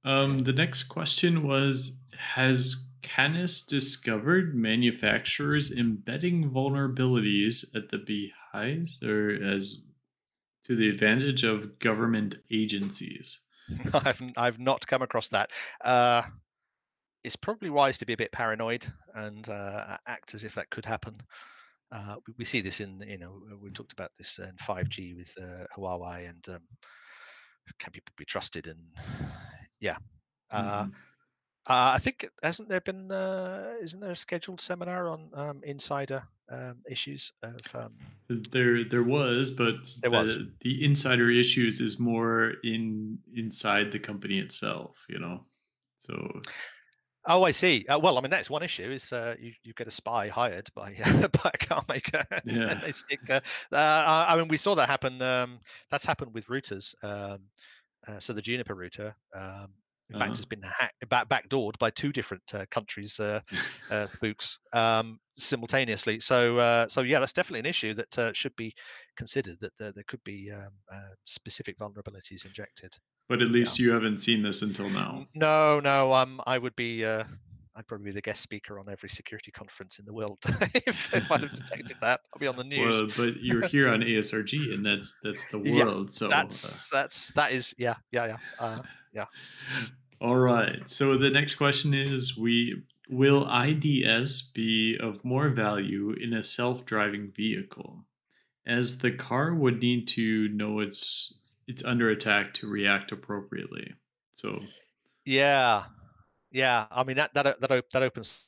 The next question was, has Canis discovered manufacturers embedding vulnerabilities at the behind or as to the advantage of government agencies? I've not come across that. Uh, it's probably wise to be a bit paranoid and act as if that could happen. We see this in, we talked about this in 5G with Huawei, and can people be trusted? And yeah, uh, Mhm. I think hasn't there been isn't there a scheduled seminar on insider issues of There was, but there was. the insider issues is more inside the company itself, you know. So Oh, I see. Well, I mean, that's one issue is you get a spy hired by by a car maker, and then yeah. they stick. I mean, we saw that happen. That's happened with routers. So the Juniper router, in fact, Uh, has been backdoored by two different countries' spooks simultaneously. So yeah, that's definitely an issue that should be considered. That there could be specific vulnerabilities injected. but at Yeah. least you haven't seen this until now. No, no. I would be. I'd probably be the guest speaker on every security conference in the world if I'd have detected that. I'll be on the news. Well, but you're here on ASRG, and that's the Yeah, world. So, that is yeah. Yeah. all right. So the next question is: We will IDS be of more value in a self-driving vehicle, as the car would need to know it's under attack to react appropriately. So, Yeah, yeah. I mean that opens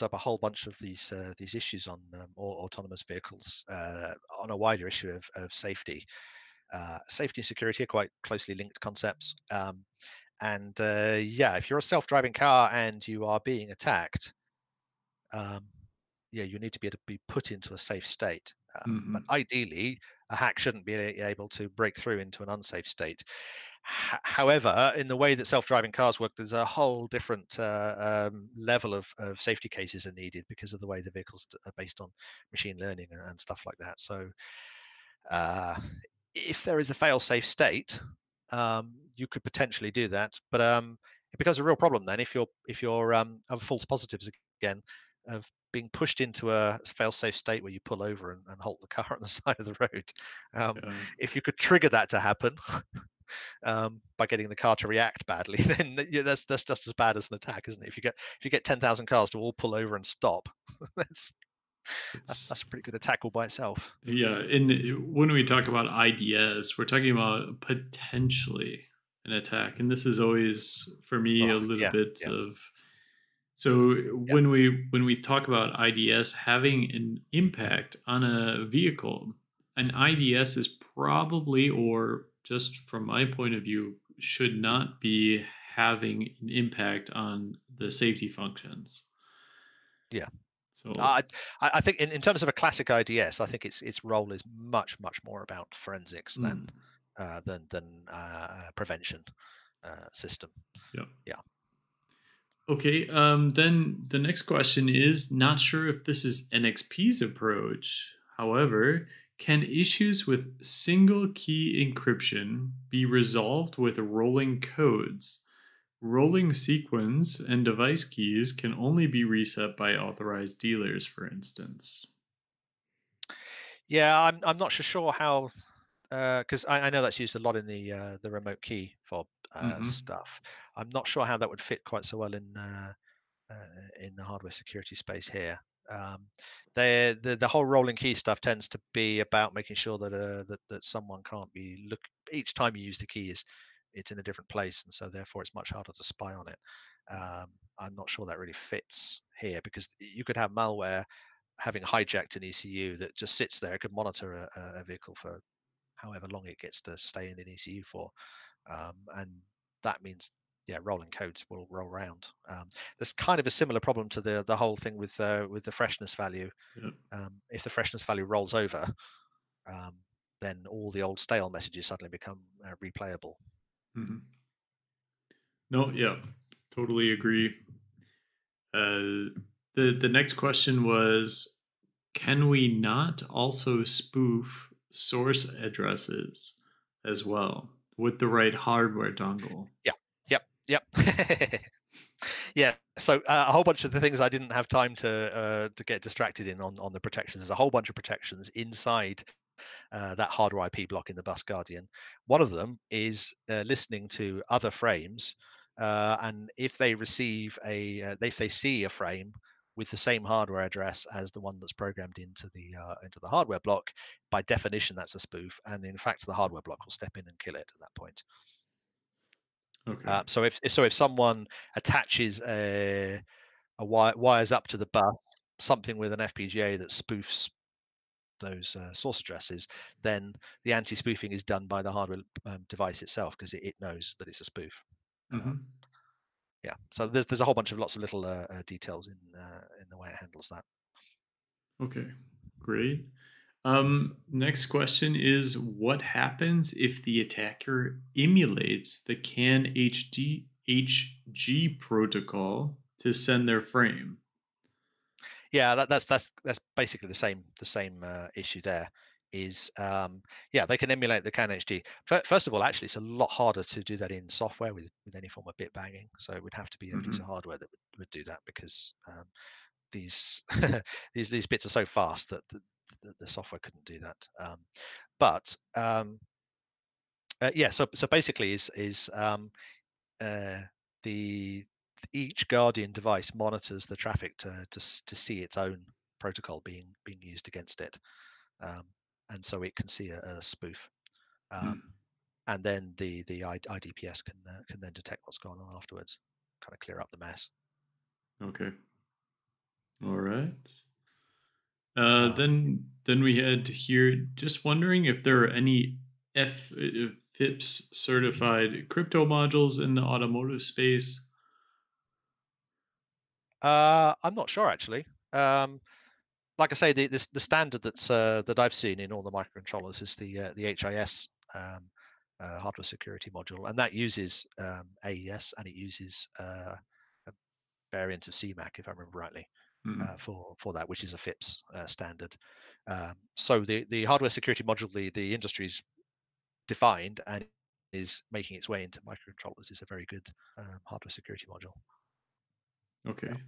up a whole bunch of these issues on autonomous vehicles on a wider issue of safety. Safety and security are quite closely linked concepts. And yeah, if you're a self-driving car and you are being attacked, um, yeah, you need to be able to be put into a safe state. But mhm, ideally, a hack shouldn't be able to break through into an unsafe state. However, in the way that self-driving cars work, there's a whole different level of safety cases are needed because of the way the vehicles are based on machine learning and stuff like that. So, uh, if there is a fail-safe state, you could potentially do that, but it becomes a real problem then if you're have false positives again of being pushed into a fail-safe state where you pull over and halt the car on the side of the road. Um, yeah, if you could trigger that to happen by getting the car to react badly, then yeah, that's just as bad as an attack, isn't it? If you get 10,000 cars to all pull over and stop, that's it's that's a pretty good attack all by itself. yeah. And when we talk about IDS, we're talking about potentially an attack, and this is always for me Oh a little yeah, bit yeah, of so yeah, when we talk about IDS having an impact on a vehicle, an IDS is probably, or just from my point of view, should not be having an impact on the safety functions. yeah. So, I I think in terms of a classic IDS, I think its role is much more about forensics mm, than prevention system. yeah. Yeah. Okay, then the next question is, not sure if this is NXP's approach. However, can issues with single key encryption be resolved with rolling codes? Rolling sequence and device keys can only be reset by authorized dealers, for instance. Yeah, I'm not so sure how because I know that's used a lot in the remote key fob Hmm. stuff. I'm not sure how that would fit quite so well uh, in the hardware security space here. Um, the whole rolling key stuff tends to be about making sure that someone can't be look each time you use the key is it's in a different place, and so therefore it's much harder to spy on it. I'm not sure that really fits here because you could have malware having hijacked an ECU that just sits there. It could monitor a vehicle for however long it gets to stay in an ECU for, and that means rolling codes will roll around. There's kind of a similar problem to the whole thing with the freshness value. Yep. If the freshness value rolls over, then all the old stale messages suddenly become replayable. Mm-hmm. No, yeah, totally agree. The next question was, can we not also spoof source addresses as well with the right hardware dongle? Yeah, yep. Yeah, so a whole bunch of the things I didn't have time to get distracted in on the protections. There's a whole bunch of protections inside that hardware IP block in the bus guardian. One of them is listening to other frames, and if they receive if they see a frame with the same hardware address as the one that's programmed into the hardware block, by definition that's a spoof, and in fact the hardware block will step in and kill it at that point. Okay. So if someone attaches wires up to the bus, something with an FPGA that spoofs those source addresses, then the anti-spoofing is done by the hardware device itself, because it knows that it's a spoof. Mm-hmm. Yeah, so there's a whole bunch of lots of little details in the way it handles that. Okay, great. Next question is, what happens if the attacker emulates the CAN HG protocol to send their frame? Yeah, that's basically the same issue there. Is they can emulate the CAN HG. First of all, actually, it's a lot harder to do that in software with any form of bit banging. So it would have to be a piece of Mm-hmm. hardware that would do that, because these these bits are so fast that the software couldn't do that. So basically, uh, the each Guardian device monitors the traffic to see its own protocol being used against it, um, and so it can see a spoof, Mm. and then the IDPS can then detect what's going on afterwards, kind of clear up the mess. Okay. All right. Um, Then we had here, just wondering if there are any FIPS certified crypto modules in the automotive space. I'm not sure actually. Like I say, the standard that I've seen in all the microcontrollers is the HIS hardware security module, and that uses AES, and it uses a variant of CMAC, if I remember rightly, Mm. for that, which is a FIPS standard. So the hardware security module the industry's defined and is making its way into microcontrollers is a very good hardware security module. Yeah. Okay.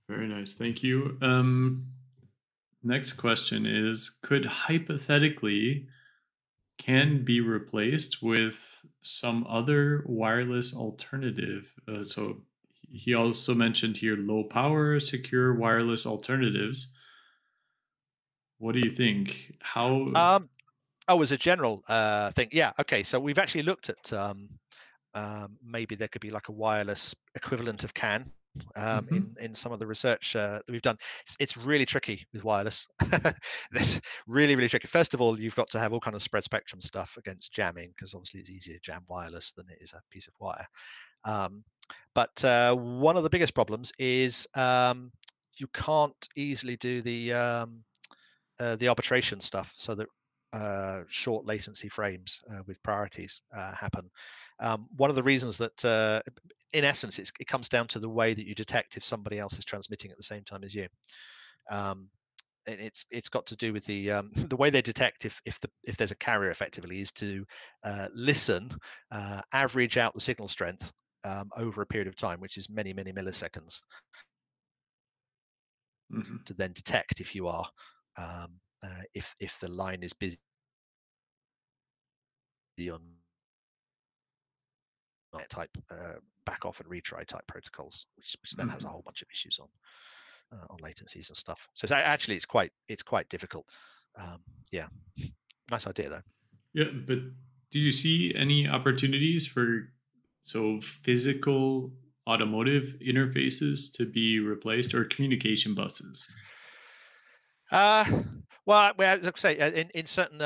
Very nice. Thank you. Next question is, could hypothetically CAN be replaced with some other wireless alternative? So he also mentioned here low power, secure wireless alternatives. What do you think? How? As a general thing, yeah. Okay, so we've actually looked at maybe there could be like a wireless equivalent of CAN Mhm. in some of the research that we've done. It's really tricky with wireless. It's really tricky. First of all, you've got to have all kind of spread spectrum stuff against jamming, because obviously it's easier to jam wireless than it is a piece of wire. But one of the biggest problems is you can't easily do the arbitration stuff, so that short latency frames with priorities happen. One of the reasons that, in essence, it comes down to the way that you detect if somebody else is transmitting at the same time as you. It's got to do with the the way they detect if there's a carrier, effectively, is to listen, average out the signal strength over a period of time, which is many milliseconds, Mhm. to then detect if you are if the line is busy on type back off and retry type protocols, which then has a Mhm. whole bunch of issues on latencies and stuff. So actually it's quite difficult. Yeah, nice idea though. Yeah, but do you see any opportunities for physical automotive interfaces to be replaced, or communication buses? Uh, well, as I say, in certain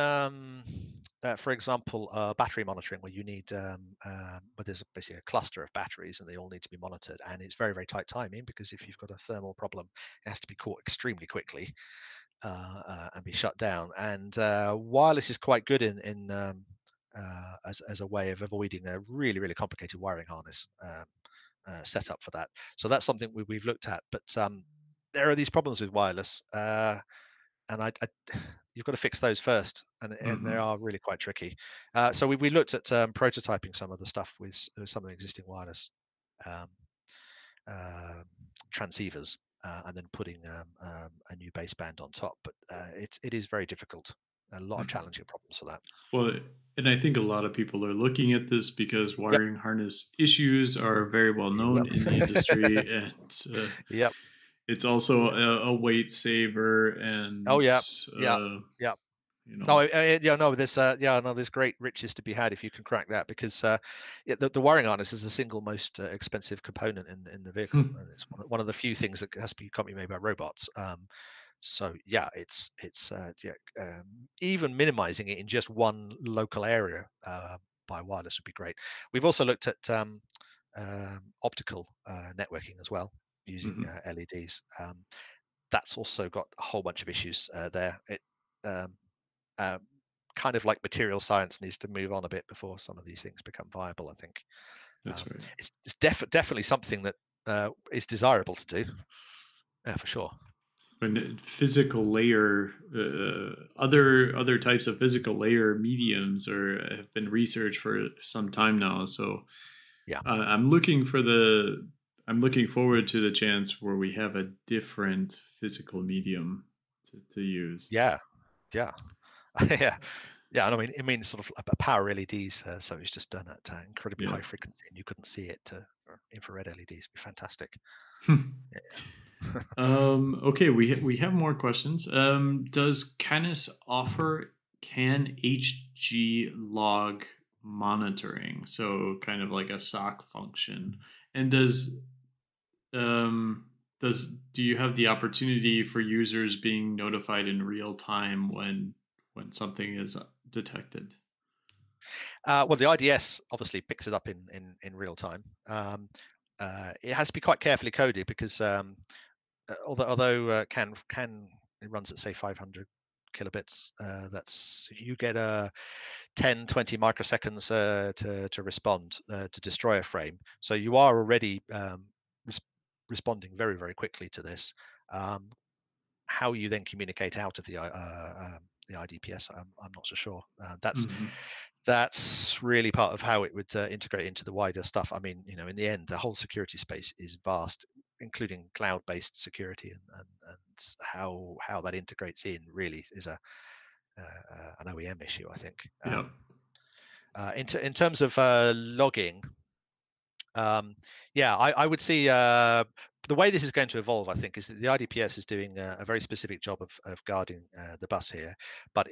for example, battery monitoring, where you need, where there's basically a cluster of batteries and they all need to be monitored, and it's very, very tight timing because if you've got a thermal problem, it has to be caught extremely quickly and be shut down. And wireless is quite good as a way of avoiding a really, really complicated wiring harness setup for that. So that's something we've looked at, but there are these problems with wireless. And you've got to fix those first, and they Hmm. are really quite tricky. So we looked at prototyping some of the stuff with some of the existing wireless um, uh, transceivers, and then putting a new baseband on top. But it is very difficult. A lot of challenging problems for that. Well, and I think a lot of people are looking at this because Yep. wiring harness issues are very well known in the Yep. industry, and Yep. it's also a weight saver, Oh and yeah. Yeah. uh, Yeah. you No, know, yeah, no, there's great riches to be had if you can crack that because yeah, the wiring harness is the single most expensive component in the vehicle, and it's one of the few things that has to be can't be made by robots. So yeah, it's yeah, even minimizing it in just one local area by wireless would be great. We've also looked at optical networking as well using mhm, LEDs. That's also got a whole bunch of issues there. It um, uh, kind of like material science needs to move on a bit before some of these things become viable. I think that's right. definitely something that is desirable to do. Yeah, for sure. And physical layer, other types of physical layer mediums are have been researched for some time now. So Yeah, I'm looking for the I'm looking forward to the chance where we have a different physical medium to use. yeah, yeah, yeah, yeah. And I mean, sort of a power LEDs. So it's just done at incredibly Yeah. high frequency, and you couldn't see it. For infrared LEDs would be fantastic. Yeah. Okay, we have more questions. Does Canis offer can HG log monitoring? So kind of like a SOC function. And um, do you have the opportunity for users being notified in real time when something is detected? Well, the IDS obviously picks it up in real time. It has to be quite carefully coded because although can it runs at say 500 kilobits, that's you get 10 20 microseconds to respond to destroy a frame. So you are already res- responding very very quickly to this. Um, how you then communicate out of the IDPS, I'm not so sure. Hmm. That's really part of how it would integrate into the wider stuff. I mean, in the end, the whole security space is vast, including cloud-based security, and how that integrates in really is an OEM issue, I think. Yeah. In terms of logging, yeah, I would see the way this is going to evolve. I think is that the IDPS is doing a very specific job of guarding the bus here, but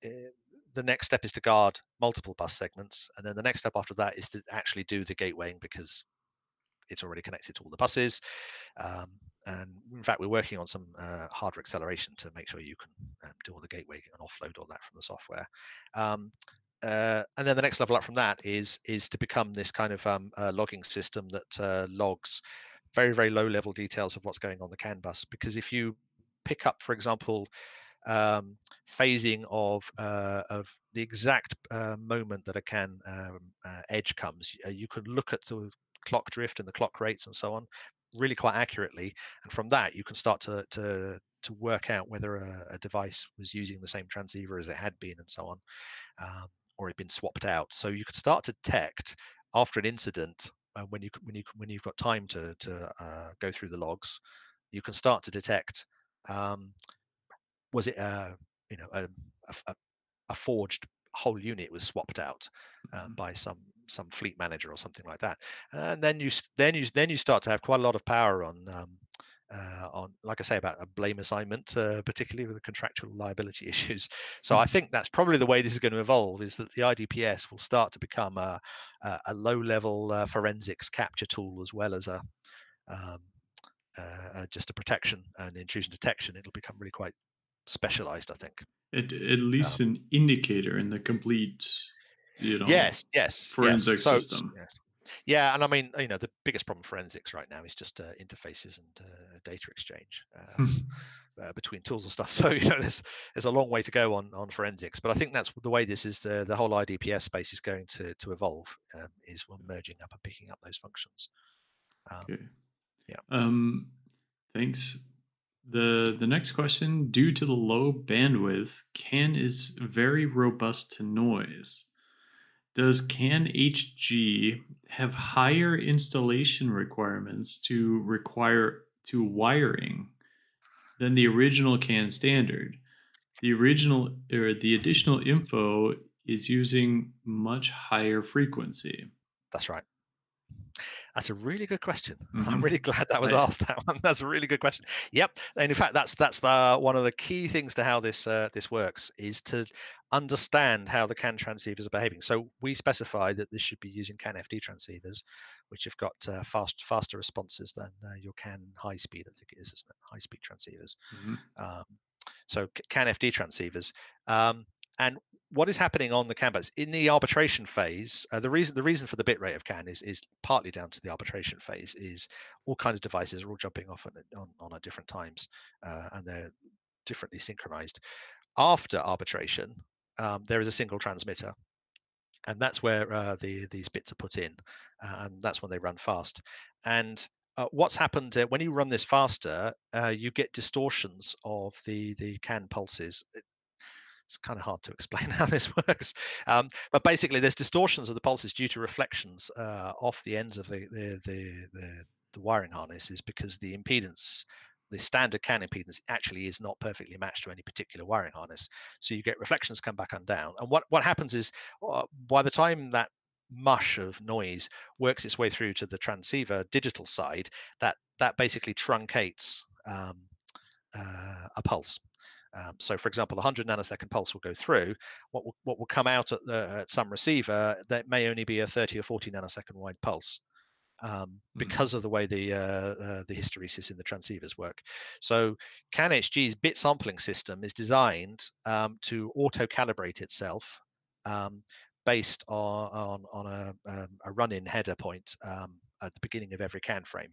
the next step is to guard multiple bus segments, and then the next step after that is to actually do the gatewaying because it's already connected to all the buses. Um, and in fact, we're working on some hardware acceleration to make sure you can do all the gateway and offload all that from the software. Um, and then the next level up from that is to become this kind of logging system that logs very very low level details of what's going on the CAN bus. Because if you pick up, for example, phasing of the exact moment that a CAN edge comes, you can look at the clock drift and the clock rates and so on really quite accurately, and from that you can start to work out whether a device was using the same transceiver as it had been and so on, or had been swapped out. So you could start to detect after an incident when you've got time to go through the logs, you can start to detect um, was it a, a forged whole unit was swapped out by some fleet manager or something like that, and then you start to have quite a lot of power on, like I say, about a blame assignment, particularly with the contractual liability issues. So I think that's probably the way this is going to evolve: is that the IDPS will start to become a low-level forensics capture tool as well as um, just a protection and intrusion detection. It'll become really quite specialized, I think. At least Um, an indicator in the complete, yes, yes, yes. forensic So system. yes. Yeah, and I mean, the biggest problem forensics right now is just interfaces and data exchange between tools and stuff. So there's a long way to go on forensics, but I think that's the way this is the whole IDPS space is going to evolve, is we're merging up and picking up those functions. Um, Okay. yeah, Um, Thanks. The next question, due to the low bandwidth, CAN is very robust to noise. Does CAN HG have higher installation requirements to require to wiring than the original CAN standard? The additional info is using much higher frequency. that's right. That's a really good question. I'm Hmm. really glad that was I asked. That one. That's a really good question. Yep. And in fact, that's the one of the key things to how this works is to understand how the CAN transceivers are behaving. So we specify that this should be using CAN FD transceivers, which have got faster responses than your CAN high speed. I think it is, isn't it? High speed transceivers. mhm, Um, so CAN FD transceivers. And what is happening on the CAN bus in the arbitration phase? The reason for the bit rate of CAN is partly down to the arbitration phase. Is all kinds of devices are all jumping off on at different times, and they're differently synchronized. After arbitration, there is a single transmitter, and that's where these bits are put in, and that's when they run fast. And what's happened when you run this faster, you get distortions of the CAN pulses. It's kind of hard to explain how this works, but basically, there's distortions of the pulses due to reflections off the ends of the wiring harnesses because the impedance, the standard CAN impedance, actually is not perfectly matched to any particular wiring harness. So you get reflections come back and down. And what happens is, by the time that mush of noise works its way through to the transceiver digital side, that basically truncates a pulse. So, for example, a 100 nanosecond pulse will go through. What will come out at some receiver that may only be a 30 or 40 nanosecond wide pulse, mhm, because of the way the hysteresis in the transceivers work. So CAN-HG's bit sampling system is designed to auto-calibrate itself um, based on a run-in header point at the beginning of every CAN frame.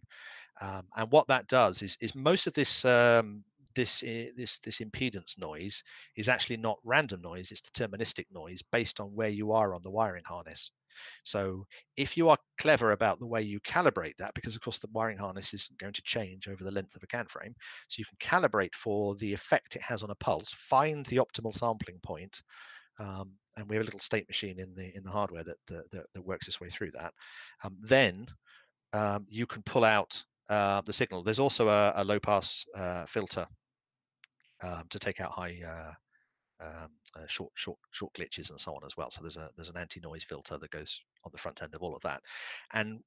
And what that does is most of this impedance noise is actually not random noise; it's deterministic noise based on where you are on the wiring harness. So if you are clever about the way you calibrate that, because of course the wiring harness is going to change over the length of a CAN frame, so you can calibrate for the effect it has on a pulse, find the optimal sampling point, and we have a little state machine in the hardware that works its way through that. Then you can pull out the signal. There's also a low pass filter to take out high short glitches and so on as well. So there's an anti-noise filter that goes on the front end of all of that, and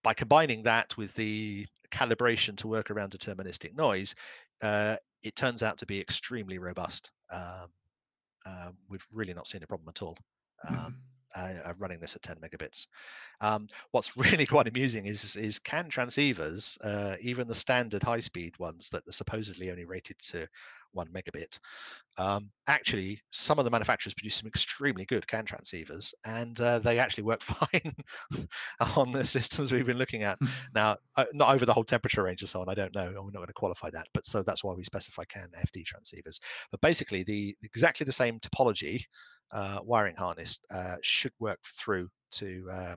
by combining that with the calibration to work around deterministic noise, it turns out to be extremely robust. We've really not seen a problem at all mhm, running this at 10 megabits. What's really quite amusing is CAN transceivers, even the standard high-speed ones that are supposedly only rated to 1 megabit. Actually, some of the manufacturers produce some extremely good CAN transceivers, and they actually work fine on the systems we've been looking at. Now, not over the whole temperature range and so on. I don't know. We're not going to qualify that, but so that's why we specify CAN FD transceivers. But basically, the exactly the same topology wiring harness should work through to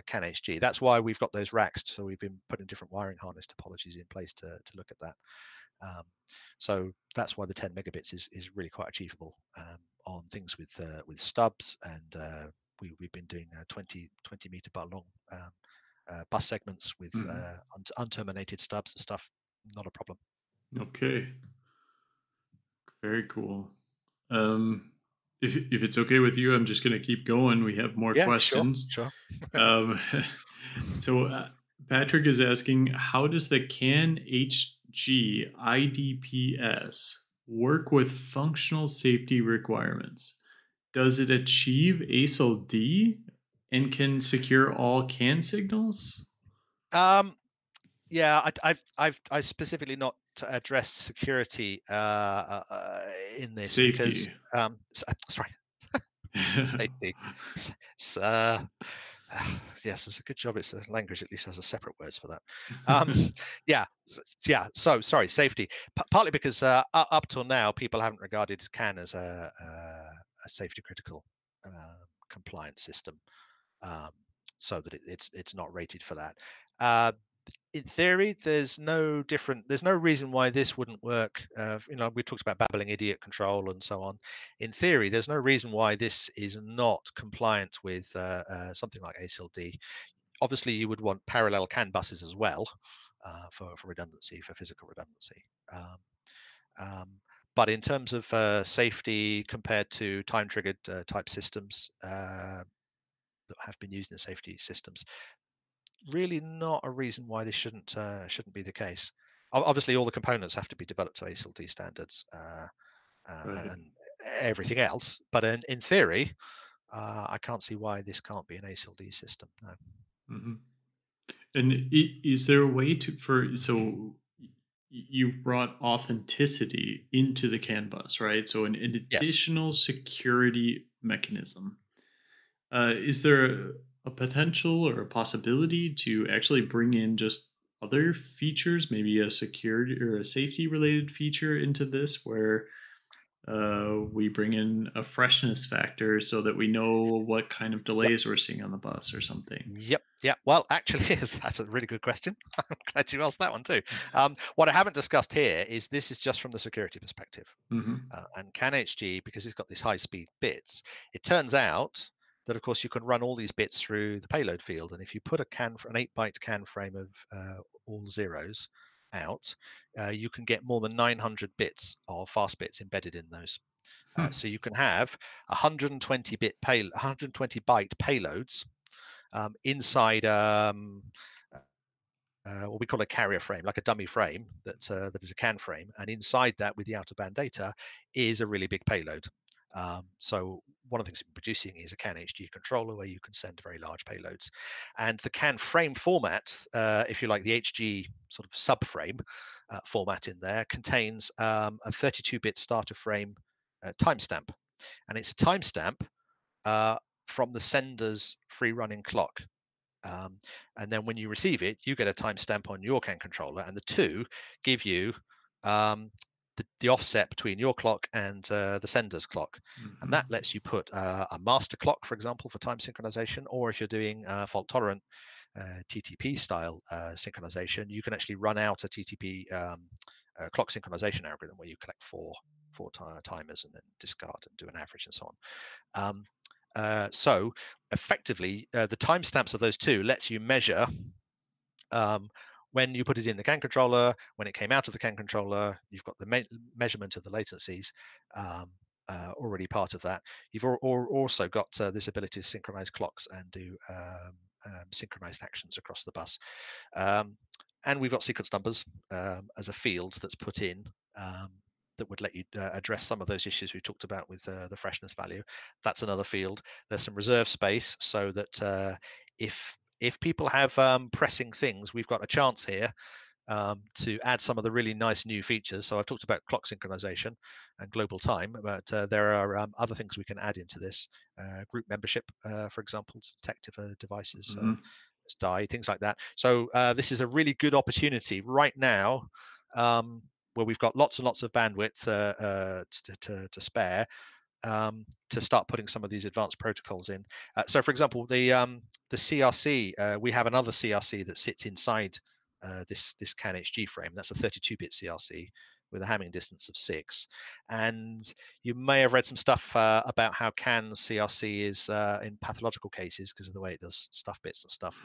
CAN HG. That's why we've got those racks. So we've been putting different wiring harness topologies in place to look at that. So that's why the 10 megabits is really quite achievable on things with stubs, and we've been doing 20 meter bar long bus segments with mhm. unterminated stubs and stuff. Not a problem. Okay, very cool. Um, if it's okay with you, I'm just gonna keep going. We have more Yeah, sure, questions. sure. Um, so Patrick is asking, how does the CAN HG IDPS work with functional safety requirements? Does it achieve ASIL D and can secure all CAN signals? Um, yeah, I specifically not address security in this because Safety. sorry, safety. S- yes, it's a good job. It's a language at least has a separate words for that. Um, yeah, yeah. So sorry, safety. Partly because up till now, people haven't regarded CAN as a safety critical compliance system, um, so that it's not rated for that. In theory, there's no reason why this wouldn't work. We talked about babbling idiot control and so on. In theory, there's no reason why this is not compliant with something like ASIL-D. Obviously, you would want parallel CAN buses as well for redundancy, for physical redundancy. Um, um, but in terms of safety compared to time-triggered type systems that have been used in safety systems, really not a reason why this shouldn't be the case. Obviously, all the components have to be developed to ASIL-D standards Right. and everything else. But in theory, I can't see why this can't be an ASIL-D system. No. Hmm. And is there a way you've brought authenticity into the CAN bus, right? So an Yes. additional security mechanism. Is there a potential or a possibility to actually bring in just other features, maybe a security or a safety related feature into this where we bring in a freshness factor so that we know what kind of Yep. delays we're seeing on the bus or something? Yep. Yeah. Well, actually, that's a really good question. I'm glad you asked that one too. What I haven't discussed here is this is just from the security perspective. Hmm. And CAN-HG, because it's got these high-speed bits, it turns out that, of course, you can run all these bits through the payload field. And if you put an 8-byte CAN frame of all zeros out, you can get more than 900 bits of fast bits embedded in those. So you can have 120 byte payloads inside what we call a carrier frame, like a dummy frame that is a CAN frame, and inside that, with the out of band data, is a really big payload. So one of the things we're producing is a CAN HG controller where you can send very large payloads, and the CAN frame format, if you like, the HG sort of subframe format in there contains a 32-bit starter frame timestamp, and it's a timestamp from the sender's free running clock. And then when you receive it, you get a timestamp on your CAN controller, and the two give you um, the offset between your clock and the sender's clock. And Hmm. that lets you put a master clock, for example, for time synchronization, or if you're doing fault tolerant TTP style synchronization, you can actually run out a TTP clock synchronization algorithm where you collect four timers and then discard and do an average and so on. So effectively, the timestamps of those two lets you measure when you put it in the CAN controller, when it came out of the CAN controller, you've got the measurement of the latencies already part of that. You've also got this ability to synchronize clocks and do synchronized actions across the bus. And we've got sequence numbers as a field that's put in that would let you address some of those issues we talked about with the freshness value. That's another field. There's some reserve space so that if people have pressing things, we've got a chance here to add some of the really nice new features. So I've talked about clock synchronization and global time, but there are other things we can add into this. Group membership, for example, to detect if a device has died, things like that. So this is a really good opportunity right now where we've got lots and lots of bandwidth to spare to start putting some of these advanced protocols in. So, for example, the CRC, we have another CRC that sits inside this CAN HG frame. That's a 32-bit CRC with a Hamming distance of 6. And you may have read some stuff about how CAN CRC is in pathological cases, because of the way it does stuff bits and stuff,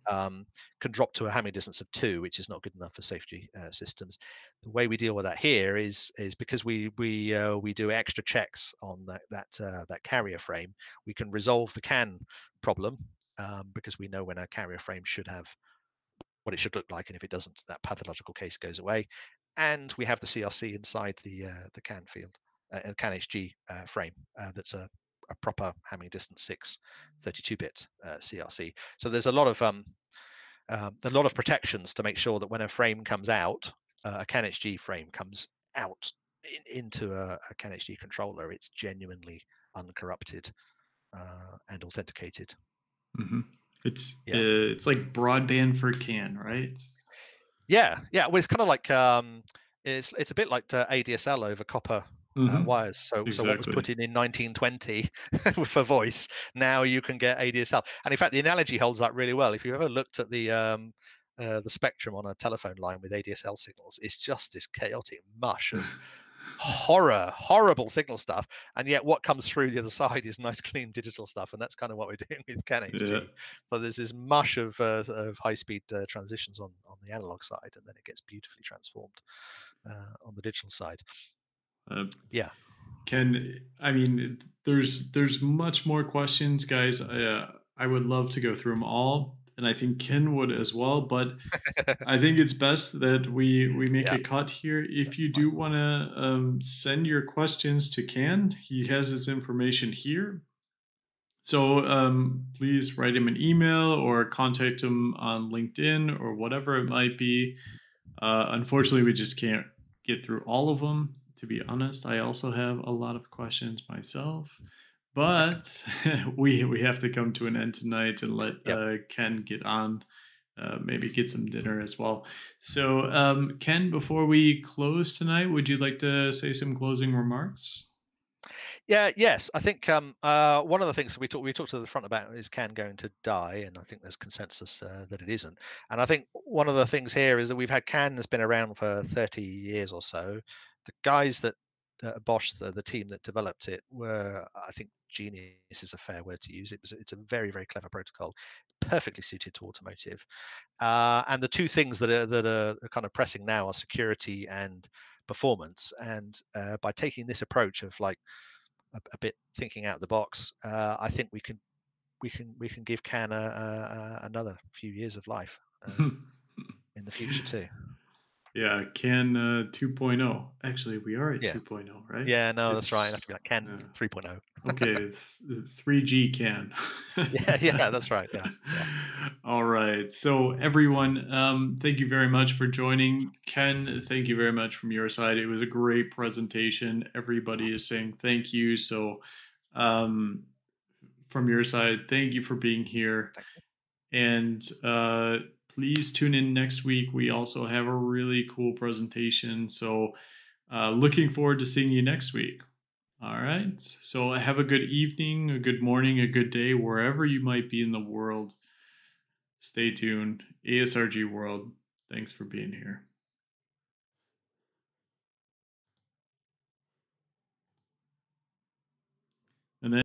can drop to a Hamming distance of 2, which is not good enough for safety systems. The way we deal with that here is because we do extra checks on that carrier frame. We can resolve the CAN problem because we know when a carrier frame should have what it should look like, and if it doesn't, that pathological case goes away. And we have the CRC inside the CAN field, CAN HG frame that's a proper Hamming distance 6 32-bit CRC. So there's a lot of protections to make sure that when a frame comes out, a Canis G frame comes out into a Canis G controller, it's genuinely uncorrupted and authenticated. Hmm. Yeah. It's like broadband for CAN, right? Yeah, yeah. Well, it's kind of like it's a bit like ADSL over copper Hmm. wires. So what was put Exactly. in 1920 for voice, now you can get ADSL. And in fact, the analogy holds up really well. If you've ever looked at the spectrum on a telephone line with ADSL signals, it's just this chaotic mush of horrible signal stuff, and yet what comes through the other side is nice clean digital stuff, and that's kind of what we're doing with Canis Yeah. G. So there's this mush of high speed transitions on the analog side, and then it gets beautifully transformed on the digital side. Uh, Yeah. Ken, I mean, there's much more questions, guys. I would love to go through them all, and I think Ken would as well. But I think it's best that we make Yeah, a cut here. If you fine. do want to send your questions to Ken, he has his information here. So please write him an email or contact him on LinkedIn or whatever it might be. Unfortunately, we just can't get through all of them. To be honest, I also have a lot of questions myself, but we have to come to an end tonight and let Yep. Ken get on, maybe get some dinner as well. So, Ken, before we close tonight, would you like to say some closing remarks? Yeah, yes. I think one of the things we talked to the front about is CAN going to die, and I think there's consensus that it isn't. And I think one of the things here is that we've had CAN has been around for 30 years or so. The guys that Bosch, the team that developed it, were, I think, genius is a fair word to use. It's a very clever protocol, perfectly suited to automotive. And the two things that are kind of pressing now are security and performance. And by taking this approach of like a bit thinking out of the box, I think we can give CAN another few years of life in the future too. Yeah, CAN 2.0. Actually, we are at Yeah, 2.0, right? yeah, no, that's right. It has It's to be like CAN yeah. 3.0. Okay, 3G CAN. Yeah, yeah, that's right. Yeah, yeah. All right. So everyone, thank you very much for joining. Ken, thank you very much from your side. It was a great presentation. Everybody is saying thank you. So um, from your side, thank you for being here. Thank you. And please tune in next week. We also have a really cool presentation. So looking forward to seeing you next week. All right. So have a good evening, a good morning, a good day, wherever you might be in the world. Stay tuned. ASRG World, thanks for being here.